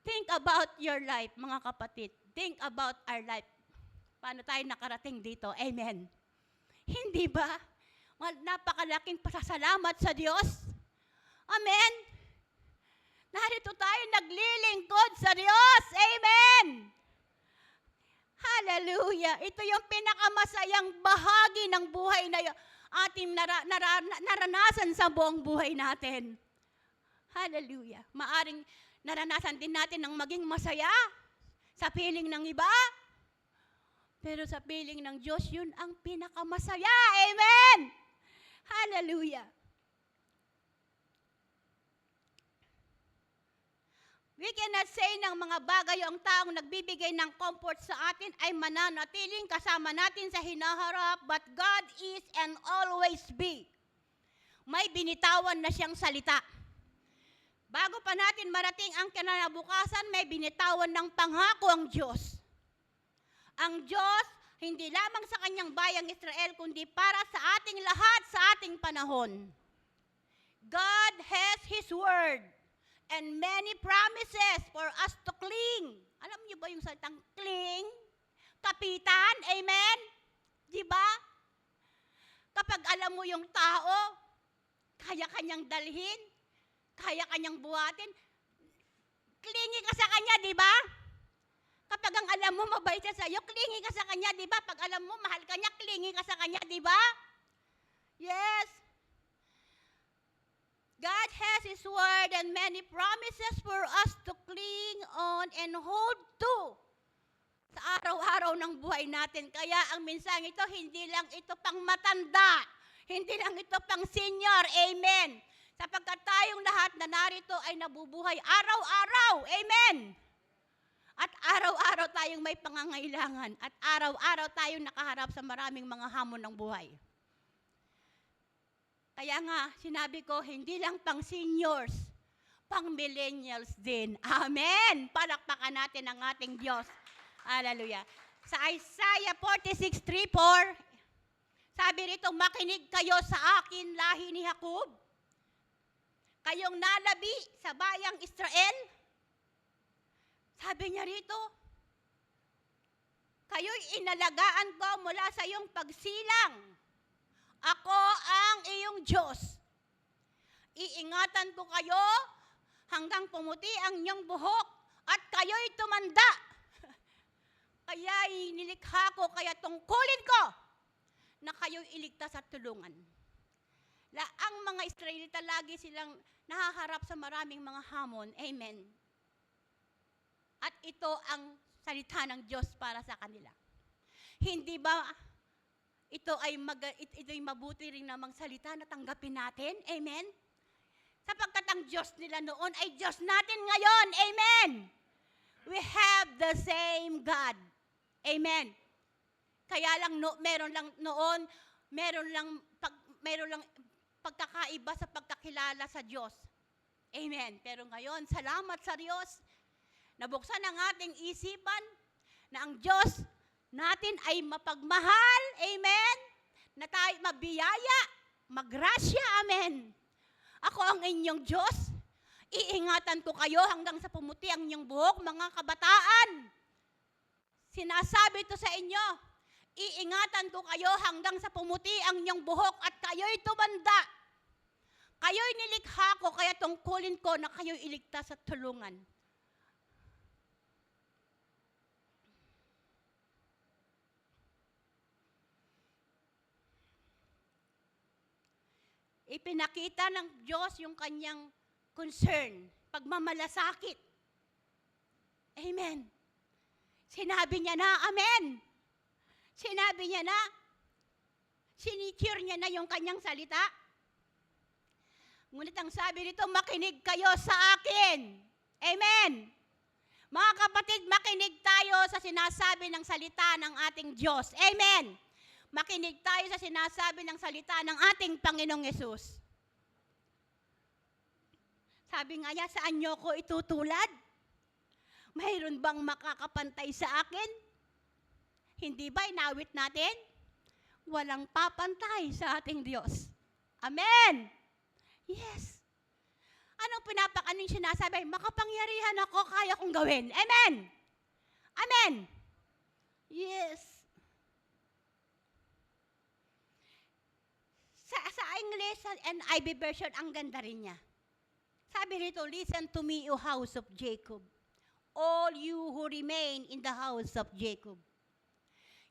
Think about your life, mga kapatid. Think about our life. Paano tayo nakarating dito? Amen. Hindi ba? Napakalaking pasasalamat sa Diyos. Amen. Narito tayo naglilingkod sa Diyos. Amen. Hallelujah. Ito yung pinakamasayang bahagi ng buhay na ating naranasan sa buong buhay natin. Hallelujah. Maaring naranasan din natin ang maging masaya sa piling ng iba. Pero sa piling ng Diyos, yun ang pinakamasaya. Amen! Hallelujah! We cannot say ng mga bagay ang taong nagbibigay ng comfort sa atin ay mananatiling kasama natin sa hinaharap, but God is and always be. May binitawan na siyang salita. Bago pa natin marating ang kinabukasan, may binitawan ng pangako ang Diyos. Ang Diyos, hindi lamang sa kanyang bayang Israel, kundi para sa ating lahat sa ating panahon. God has His word and many promises for us to cling. Alam niyo ba yung salitang cling? Kapitan, amen? Di ba? Kapag alam mo yung tao, kaya kanyang dalhin, kaya kanyang buhatin, klingi ka sa kanya, di ba? Kapag ang alam mo mabait siya sa'yo, klingi ka sa kanya, di ba? Pag alam mo mahal ka niya, klingi ka sa kanya, di ba? Yes. God has His word and many promises for us to cling on and hold to sa araw-araw ng buhay natin. Kaya ang minsang ito, hindi lang ito pang matanda, hindi lang ito pang senior, amen. Sapagkat tayong lahat na narito ay nabubuhay araw-araw, amen. At araw-araw tayong may pangangailangan at araw-araw tayong nakaharap sa maraming mga hamon ng buhay. Kaya nga, sinabi ko, hindi lang pang seniors, pang millennials din. Amen! Palakpakan natin ang ating Diyos. Hallelujah. Sa Isaiah 46:3-4, sabi rito, makinig kayo sa akin, lahi ni Jacob. Kayong nalabi sa bayang Israel. Sabi niya rito, kayo'y inalagaan ko mula sa iyong pagsilang. Ako ang iyong Diyos. Iingatan ko kayo hanggang pumuti ang inyong buhok at kayo'y tumanda. Kaya'y nilikha ko, kaya tungkulin ko na kayo'y iligtas at tulungan. Ang mga Israelita lagi silang nahaharap sa maraming mga hamon. Amen. At ito ang salita ng Diyos para sa kanila. Hindi ba ito'y mabuti rin namang salita na tanggapin natin? Amen? Sapagkat ang Diyos nila noon ay Diyos natin ngayon. Amen? We have the same God. Amen? Kaya lang meron lang pagkakaiba sa pagkakilala sa Diyos. Amen? Pero ngayon, salamat sa Diyos, nabuksan ang ating isipan na ang Diyos natin ay mapagmahal, amen, na tayo mabiyaya, magrasya, amen. Ako ang inyong Diyos, iingatan ko kayo hanggang sa pumuti ang inyong buhok, mga kabataan. Sinasabi ito sa inyo, iingatan ko kayo hanggang sa pumuti ang inyong buhok at kayo'y tumanda. Kayo'y nilikha ko, kaya tungkulin ko na kayo'y iligtas at tulungan. Ipinakita ng Diyos yung kanyang concern, pagmamalasakit. Amen. Sinabi niya na, amen. Sinabi niya na, sinicure niya na yung kanyang salita. Ngunit ang sabi nito, makinig kayo sa akin. Amen. Mga kapatid, makinig tayo sa sinasabi ng salita ng ating Diyos. Amen. Makinig tayo sa sinasabi ng salita ng ating Panginoong Yesus. Sabi nga niya, saan niyo ko itutulad? Mayroon bang makakapantay sa akin? Hindi ba inawit natin? Walang papantay sa ating Diyos. Amen! Yes. Anong sinasabi? Makapangyarihan ako, kaya kong gawin. Amen! Amen! Yes. Sa English and NIV version, ang ganda rin niya. Sabi rito, listen to me, O house of Jacob. All you who remain in the house of Jacob.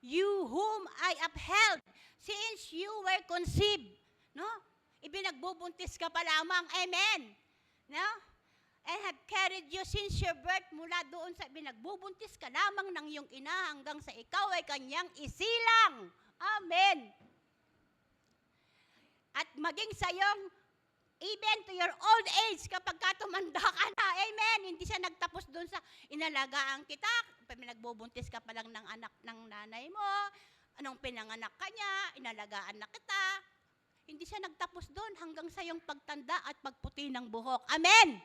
You whom I upheld since you were conceived. No? Ibinagbubuntis ka pa lamang. Amen. No? And have carried you since your birth, mula doon sa binagbubuntis ka lamang ng iyong ina hanggang sa ikaw ay kanyang isilang. Amen. At maging sa iyong, even to your old age, kapag tumanda ka na, amen, hindi siya nagtapos doon sa inalagaan kita, pinagbubuntis ka pa lang ng anak ng nanay mo, anong pinanganak ka niya, inalagaan na kita, hindi siya nagtapos doon hanggang sa iyong pagtanda at pagputi ng buhok. Amen!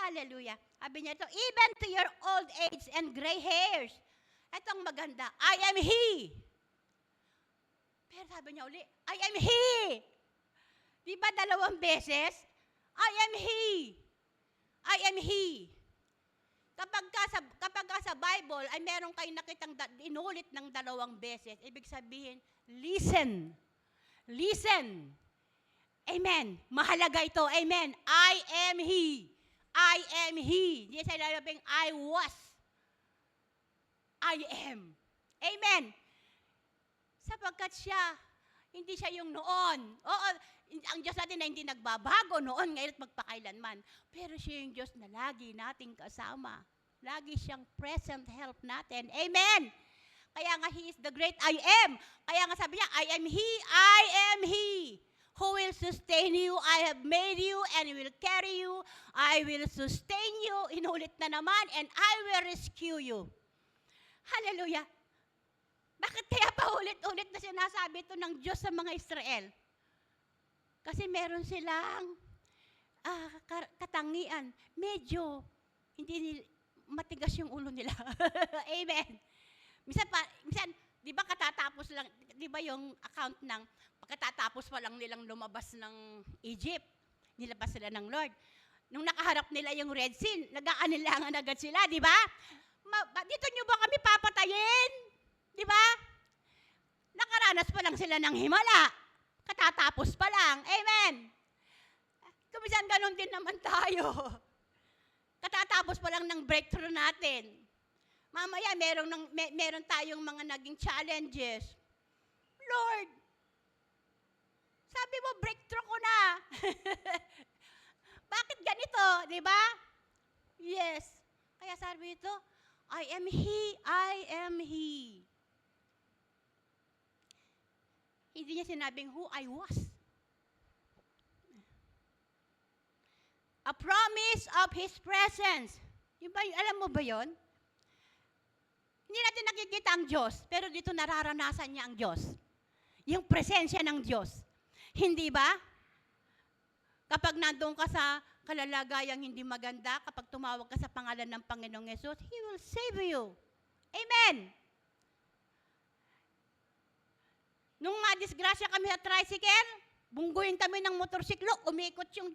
Hallelujah. Sabi niya ito, even to your old age and gray hairs. Ito ang maganda, I am He. Pero sabi niya uli, I am He. Di ba 2 beses? I am He. I am He. kapag ka sa Bible ay meron kayong nakitang inulit ng 2 beses, ibig sabihin, listen. Listen. Amen. Mahalaga ito. Amen. I am He. I am He. Hindi sa lalabing I was. I am. Amen. Sapagkat siya, hindi siya yung noon. Oo, ang Diyos natin na hindi nagbabago noon, ngayon at magpakailanman. Pero siya yung Diyos na lagi nating kasama. Lagi siyang present help natin. Amen. Kaya nga, He is the great I am. Kaya nga sabi niya, I am He who will sustain you. I have made you and will carry you. I will sustain you. Inulit na naman, and I will rescue you. Hallelujah. Bakit kaya paulit-ulit na sinasabi ito ng Diyos sa mga Israel? Kasi meron silang katangian. Medyo hindi matigas yung ulo nila. Amen. Minsan, di ba katatapos lang, di ba yung account ng pagkatatapos pa lang nilang lumabas ng Egypt, nilabas sila ng Lord. Nung nakaharap nila yung Red Sea, nag-aanilangan agad sila, di ba? Dito nyo ba kami papatayin? Di ba? Nakaranas pa lang sila ng himala. Katatapos pa lang. Amen. Kumisan ganun din naman tayo. Katatapos pa lang ng breakthrough natin. Mamaya, meron tayong mga naging challenges. Lord, sabi mo, breakthrough ko na. Bakit ganito? Di ba? Yes. Kaya sabi ito, I am He, I am He. Hindi niya sinabing who I was. A promise of His presence. Alam mo ba yon? Hindi natin nakikita ang Diyos, pero dito nararanasan niya ang Diyos. Yung presensya ng Diyos. Hindi ba? Kapag nandoon ka sa kalalagayang hindi maganda, kapag tumawag ka sa pangalan ng Panginoong Yesus, He will save you. Amen! Nung madisgrasya kami sa tricycle, bungguin kami ng motorsiklo, umikot yung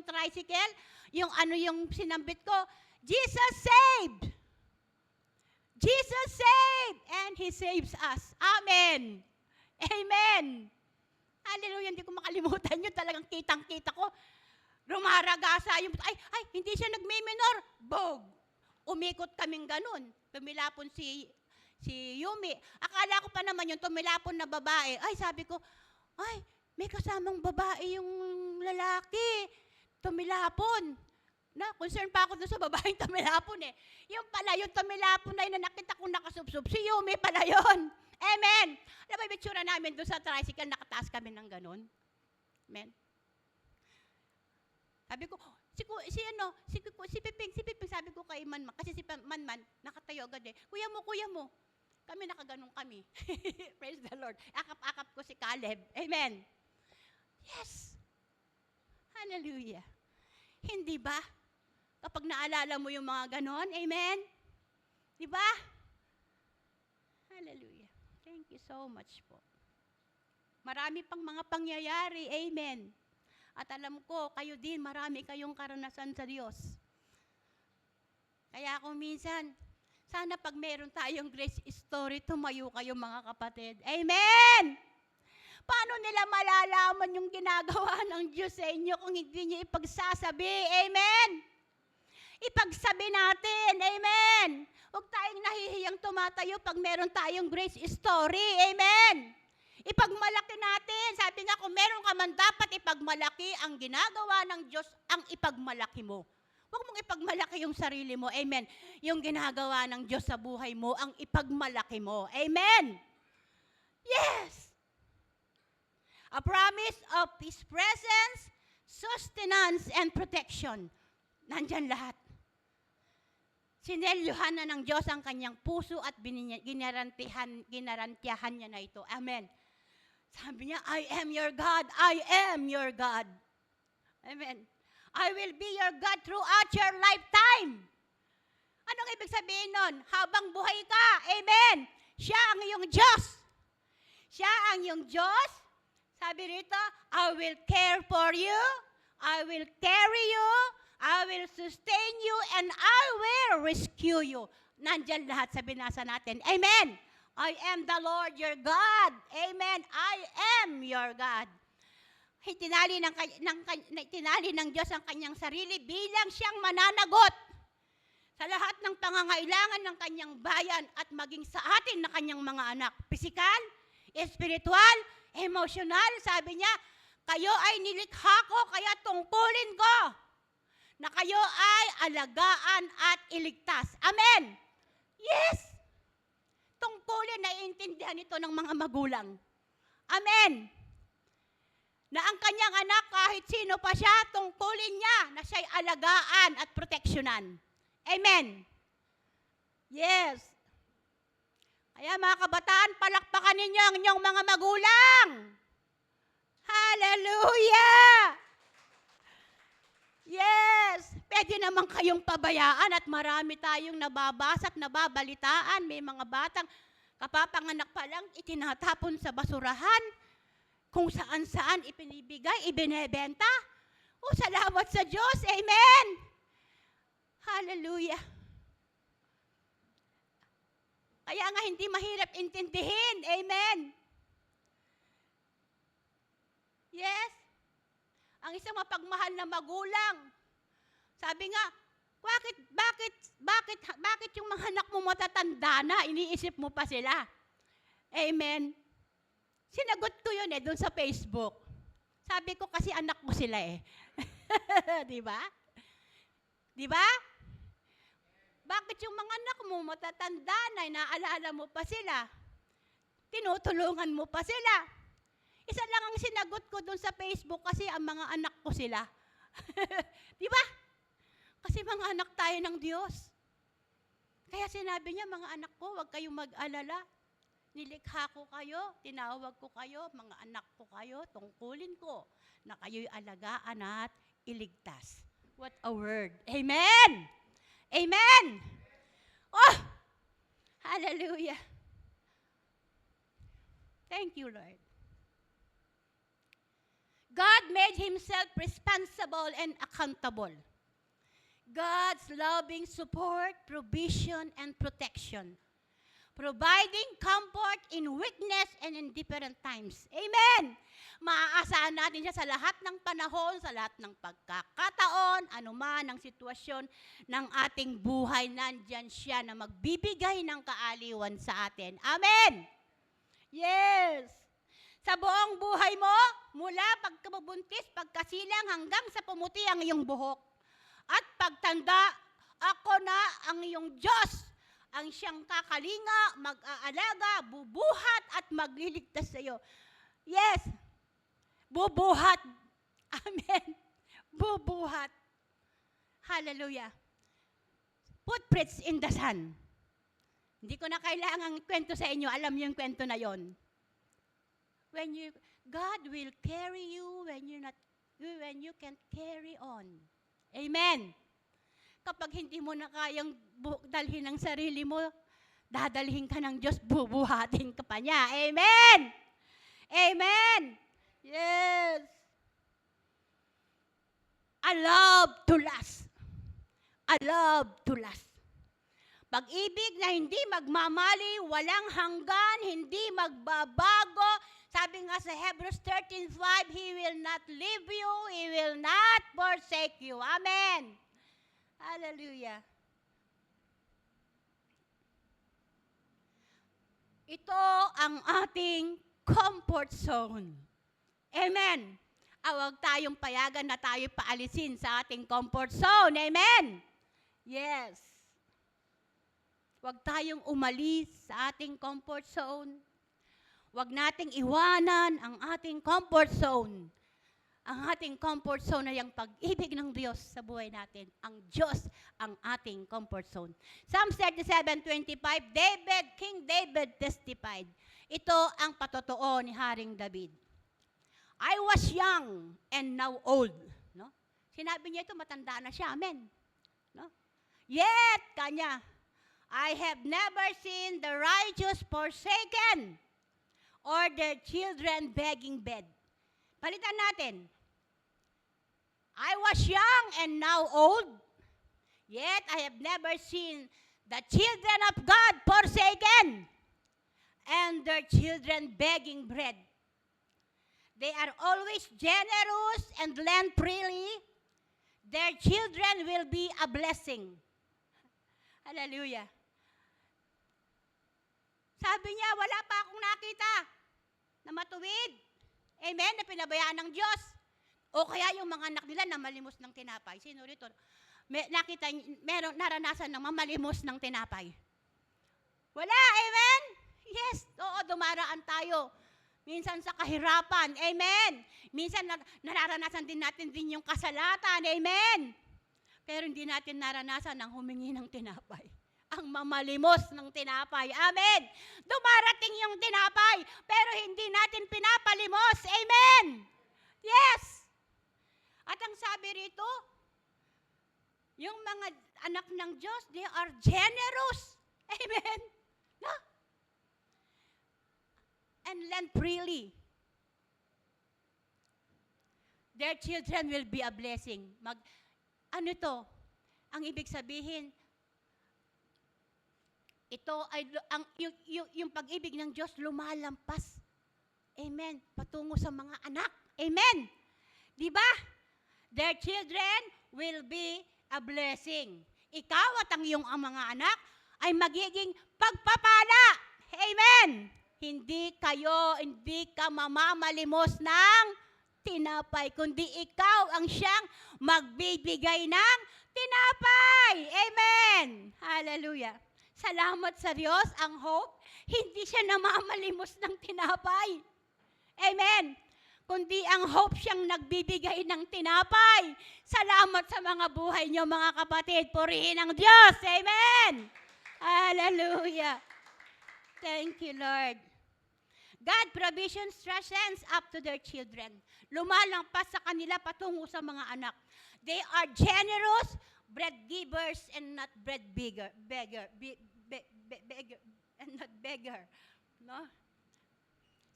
tricycle, yung sinambit ko, Jesus saved! Jesus saved! And He saves us. Amen! Amen! Hallelujah, hindi ko makalimutan yun. Talagang kitang-kita ko. Rumaragasa yung, hindi siya nagme-minor. Bog! Umikot kaming ganun. Tumilapon si Yumi. Akala ko pa naman yung tumilapon na babae. Sabi ko, may kasamang babae yung lalaki. Tumilapon. Concern pa ako doon sa babaeng tumilapon eh. Yung pala, yung tumilapon na yun na nakita kong nakasubsob. Si Yumi pala yun. Amen. Alam mo, itsura namin doon sa tricycle, nakataas kami ng ganun. Amen. Sabi ko, si Piping, sabi ko kay Manman, kasi si Manman, nakatayo agad eh. Kuya mo. Kami nakaganon kami. Praise the Lord. Akap-akap ko si Caleb. Amen. Yes. Hallelujah. Hindi ba? Kapag naalala mo yung mga ganon, amen? Di ba? Hallelujah. Thank you so much po. Marami pang mga pangyayari, amen. At alam ko, kayo din, marami kayong karanasan sa Diyos. Kaya kung minsan, sana pag meron tayong grace story, tumayo kayo mga kapatid. Amen! Paano nila malalaman yung ginagawa ng Diyos sa inyo kung hindi niyo ipagsasabi? Amen! Ipagsabi natin. Amen! Huwag tayong nahihiyang tumatayo pag meron tayong grace story. Amen! Ipagmalaki natin. Sabi nga, kung meron ka man, dapat ipagmalaki ang ginagawa ng Diyos, ang ipagmalaki mo. Huwag mong ipagmalaki yung sarili mo. Amen. Yung ginagawa ng Diyos sa buhay mo, ang ipagmalaki mo. Amen. Yes. A promise of His presence, sustenance, and protection. Nandyan lahat. Sinelyuhan na ng Diyos ang kanyang puso at ginarantiyahan niya na ito. Amen. Sabi niya, I am your God. I am your God. Amen. I will be your God throughout your lifetime. Anong ibig sabihin nun? Habang buhay ka. Amen. Siya ang iyong Diyos. Siya ang iyong Diyos. Sabi rito, I will care for you. I will carry you. I will sustain you and I will rescue you. Nandyan lahat sa binasa natin. Amen. I am the Lord your God. Amen. I am your God. Tinali ng Diyos ang kanyang sarili bilang siyang mananagot sa lahat ng pangangailangan ng kanyang bayan at maging sa atin na kanyang mga anak. Pisikal, espiritual, emotional. Sabi niya, kayo ay nilikha ko, kaya tungkulin ko na kayo ay alagaan at iligtas. Amen. Yes. Tungkulin na iintindihan ito ng mga magulang. Amen. Na ang kanyang anak, kahit sino pa siya, tungkulin niya na siya'y alagaan at proteksyonan. Amen. Yes. Kaya mga kabataan, palakpakan ninyo ang inyong mga magulang. Hallelujah! Yes! Pwede naman kayong pabayaan at marami tayong nababasa at nababalitaan. May mga batang kapapanganak pa lang, itinatapon sa basurahan. Kung saan-saan ipinibigay, ibinebenta. O, salamat sa Diyos. Amen! Hallelujah! Kaya nga hindi mahirap intindihin. Amen! Yes? Ang isang mapagmahal na magulang, sabi nga, bakit yung mga anak mo matatanda na, iniisip mo pa sila? Amen? Sinagot ko yun doon sa Facebook. Sabi ko kasi anak mo sila Di ba? Di ba? Bakit yung mga anak mo matatanda na, inaalala mo pa sila? Tinutulungan mo pa sila? Isa lang ang sinagot ko doon sa Facebook kasi ang mga anak ko sila. Di ba? Kasi mga anak tayo ng Diyos. Kaya sinabi niya, mga anak ko, huwag kayong mag-alala. Nilikha ko kayo, tinawag ko kayo, mga anak ko kayo, tungkulin ko na kayo'y alagaan at iligtas. What a word. Amen! Amen! Oh! Hallelujah! Thank you, Lord. God made himself responsible and accountable. God's loving support, provision, and protection. Providing comfort in weakness and in different times. Amen! Maaasahan natin siya sa lahat ng panahon, sa lahat ng pagkakataon, anuman ang sitwasyon ng ating buhay, nandyan siya na magbibigay ng kaaliwan sa atin. Amen! Yes! Sa buong buhay mo, mula pagkabubuntis, pagkasilang, hanggang sa pumuti ang iyong buhok. At pagtanda, ako na ang iyong Diyos, ang siyang kakalinga, mag-aalaga, bubuhat at magliligtas sa iyo. Yes, bubuhat. Amen. Bubuhat. Hallelujah. Footprints in the sun. Hindi ko na kailangang kwento sa inyo, alam niyo yung kwento na yon. God will carry you when you can't carry on. Amen. Kapag hindi mo na kayang dalhin ang sarili mo, dadalhin ka ng Diyos, bubuhatin ka pa niya. Amen! Amen! Yes! I love to last. I love to last. Pag-ibig na hindi magmamali, walang hanggan, hindi magbabago. Sabi nga sa Hebrews 13:5, He will not leave you, He will not forsake you. Amen! Hallelujah. Ito ang ating comfort zone. Amen. Huwag tayong payagan na tayo paalisin sa ating comfort zone. Amen. Yes. Huwag tayong umalis sa ating comfort zone. Huwag nating iwanan ang ating comfort zone. Ang ating comfort zone ay ang pag-ibig ng Diyos sa buhay natin. Ang Diyos ang ating comfort zone. Psalm 37:25, King David testified. Ito ang patotoo ni Haring David. I was young and now old. No? Sinabi niya ito, matanda na siya. Amen. No? Yet, kanya, I have never seen the righteous forsaken or their children begging bread. Palitan natin. I was was young and now old, yet I have never seen the children of God forsaken, and their children begging bread. They are always generous and lend freely. Their children will be a blessing. Hallelujah. Sabi niya, wala pa akong nakita na matuwid. Amen? Na pinabayaan ng Diyos. O kaya yung mga anak nila na malimos ng tinapay. Sino rito? Naranasan ng mamalimos ng tinapay. Wala, amen? Yes, oo, dumaraan tayo. Minsan sa kahirapan, amen? Minsan nararanasan din natin din yung kasalatan, amen? Pero hindi natin naranasan ang humingi ng tinapay. Ang mamalimos ng tinapay, amen? Dumarating yung tinapay, pero hindi natin pinapalimos, amen? Yes! At ang sabi rito, yung mga anak ng Diyos, they are generous. Amen? No? And lend freely. Their children will be a blessing. Ano to? Ang ibig sabihin, ito ay yung pag-ibig ng Diyos lumalampas. Amen. Patungo sa mga anak. Amen. Di ba? Their children will be a blessing. Ikaw at ang iyong mga anak ay magiging pagpapala. Amen. Hindi ka mamamalimos ng tinapay, kundi ikaw ang siyang magbibigay ng tinapay. Amen. Hallelujah. Salamat sa Diyos, ang hope, hindi siya namamalimos ng tinapay. Amen. Kundi ang hope siyang nagbibigay ng tinapay. Salamat sa mga buhay niyo, mga kapatid. Purihin ang Diyos. Amen. Hallelujah. Thank you, Lord. God provisions transcends up to their children. Lumalampas sa kanila patungo sa mga anak. They are generous, bread givers, and not bread beggar. And not beggar. No?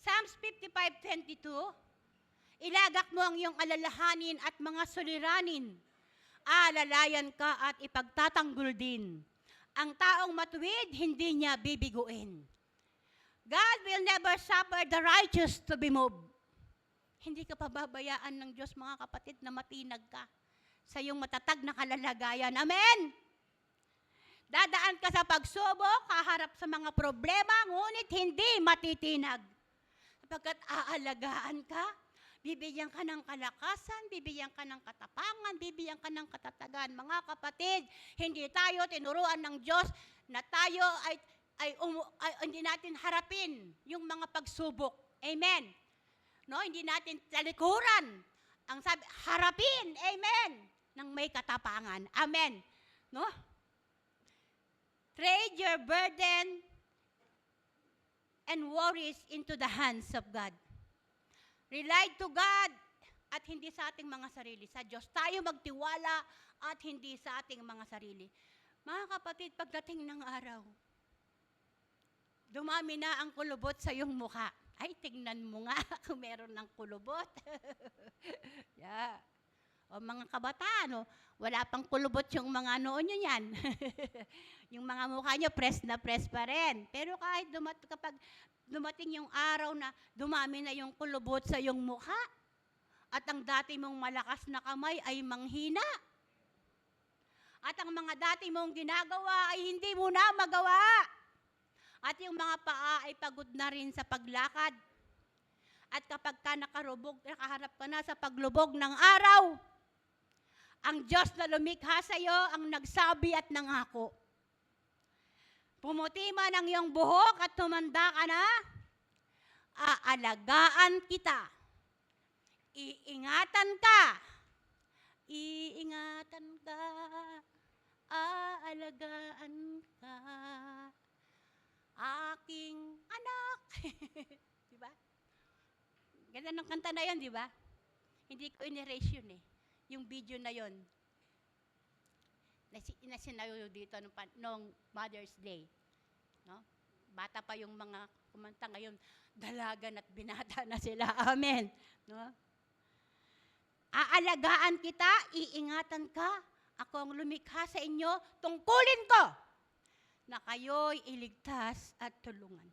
Psalms 55:22, ilagak mo ang iyong alalahanin at mga suliranin. Alalayan ka at ipagtatanggol din. Ang taong matuwid, hindi niya bibiguin. God will never suffer the righteous to be moved. Hindi ka pababayaan ng Diyos, mga kapatid, na matinag ka sa iyong matatag na kalalagayan. Amen! Dadaan ka sa pagsubok, kaharap sa mga problema, ngunit hindi matitinag. Sapagkat aalagaan ka, bibigyan ka ng kalakasan, bibigyan ka ng katapangan, bibigyan ka ng katatagan. Mga kapatid, hindi tayo tinuruan ng Diyos na tayo ay hindi natin harapin yung mga pagsubok. Amen. No, hindi natin talikuran. Ang sabi, harapin. Amen. Nang may katapangan. Amen. No? Trade your burden and worries into the hands of God. Rely to God at hindi sa ating mga sarili. Sa Diyos tayo magtiwala at hindi sa ating mga sarili. Mga kapatid, pagdating ng araw, dumami na ang kulubot sa iyong mukha. Ay, tignan mo nga kung meron ng kulubot. Yeah. O mga kabataan, wala pang kulubot yung mga noo nyo yan. Yung mga mukha nyo, press na press pa rin. Pero kahit kapag dumating yung araw na dumami na yung kulubot sa iyong mukha, at ang dati mong malakas na kamay ay manghina, at ang mga dati mong ginagawa ay hindi mo na magawa, at yung mga paa ay pagod na rin sa paglakad. At kapag ka nakaharap ka na sa paglubog ng araw, ang Diyos na lumikha sa iyo ang nagsabi at nangako. Pumuti man ang iyong buhok at tumanda ka na, aalagaan kita. Iingatan ka. Iingatan ka. Aalagaan ka. Aking anak. Diba? Ganda ng kanta na yun, diba? Hindi ko in-erase yun eh. Yung video na yun. Nasinayo dito nung Mother's Day. No? Bata pa yung mga kumanta ngayon. Dalagan at binata na sila. Amen. No? Aalagaan kita, iingatan ka. Ako ang lumikha sa inyo, tungkulin ko na kayo'y iligtas at tulungan.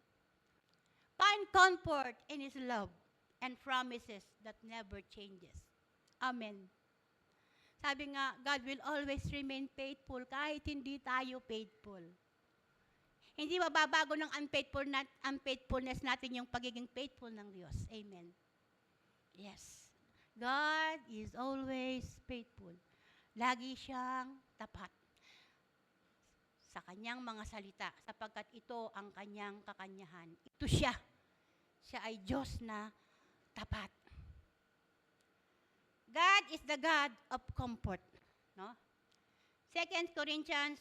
Find comfort in His love and promises that never changes. Amen. Sabi nga, God will always remain faithful kahit hindi tayo faithful. Hindi mababago ng unfaithfulness natin yung pagiging faithful ng Diyos. Amen. Yes. God is always faithful. Lagi siyang tapat sa kanyang mga salita sapagkat ito ang kanyang kakanyahan. Ito siya. Siya ay Diyos na tapat. God is the God of comfort. No? 2 Corinthians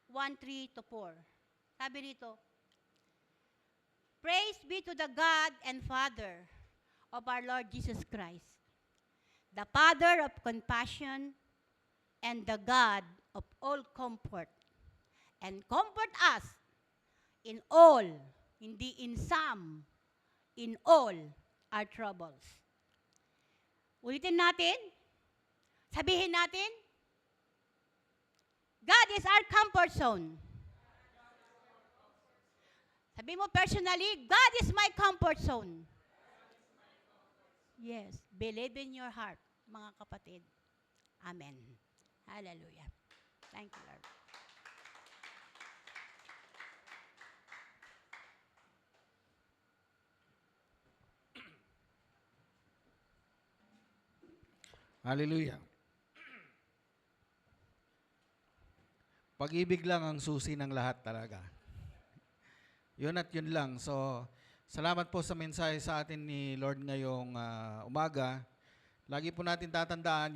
1:3-4. Sabi rito, Praise be to the God and Father of our Lord Jesus Christ, the Father of compassion and the God of all comfort, and comfort us in all, hindi in some, in all our troubles. Ulitin natin, sabihin natin, God is our comfort zone. Sabi mo personally, God is my comfort zone. Yes, believe in your heart, mga kapatid. Amen. Hallelujah. Thank you, Lord. Hallelujah. Pag-ibig lang ang susi ng lahat talaga. Yun at yun lang. So, salamat po sa mensahe sa atin ni Lord ngayong umaga. Lagi po natin tatandaan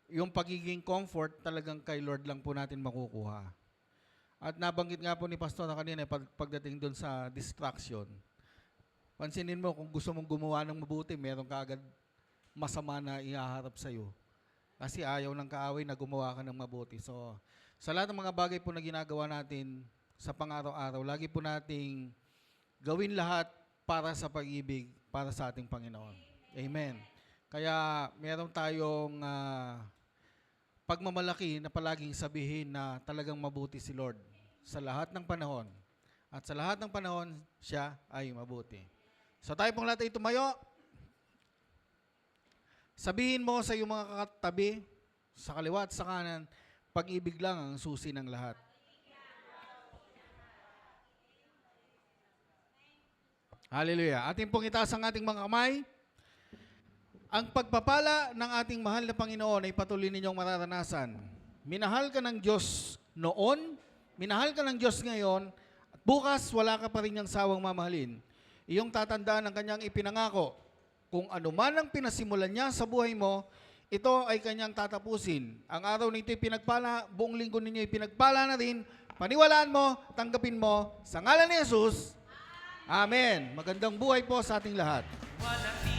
yung pagiging comfort talagang kay Lord lang po natin makukuha. At nabanggit nga po ni Pastor na kanina pagdating doon sa distraction. Pansinin mo kung gusto mong gumawa ng mabuti, meron ka agad masama na ihaharap sa'yo. Kasi ayaw ng kaaway na gumawa ka ng mabuti. So, sa lahat ng mga bagay po na ginagawa natin sa pang-araw-araw, lagi po nating gawin lahat para sa pag-ibig, para sa ating Panginoon. Amen. Kaya meron tayong pagmamalaki na palaging sabihin na talagang mabuti si Lord sa lahat ng panahon. At sa lahat ng panahon, siya ay mabuti. So tayo pong lahat ay tumayo. Sabihin mo sa iyong mga katabi, sa kaliwa at sa kanan, pag-ibig lang ang susi ng lahat. Hallelujah. Ating pong itaas ang ating mga kamay. Ang pagpapala ng ating mahal na Panginoon ay patuloy ninyong mararanasan. Minahal ka ng Diyos noon, minahal ka ng Diyos ngayon, at bukas wala ka pa rin niyang sawang mamahalin. Iyong tatandaan ang kanyang ipinangako. Kung ano man ang pinasimulan niya sa buhay mo, ito ay kanyang tatapusin. Ang araw nito pinagpala, buong linggo ninyo pinagpala na rin. Paniwalaan mo, tanggapin mo, sa ngalan ni Jesus. Amen. Magandang buhay po sa ating lahat. Walang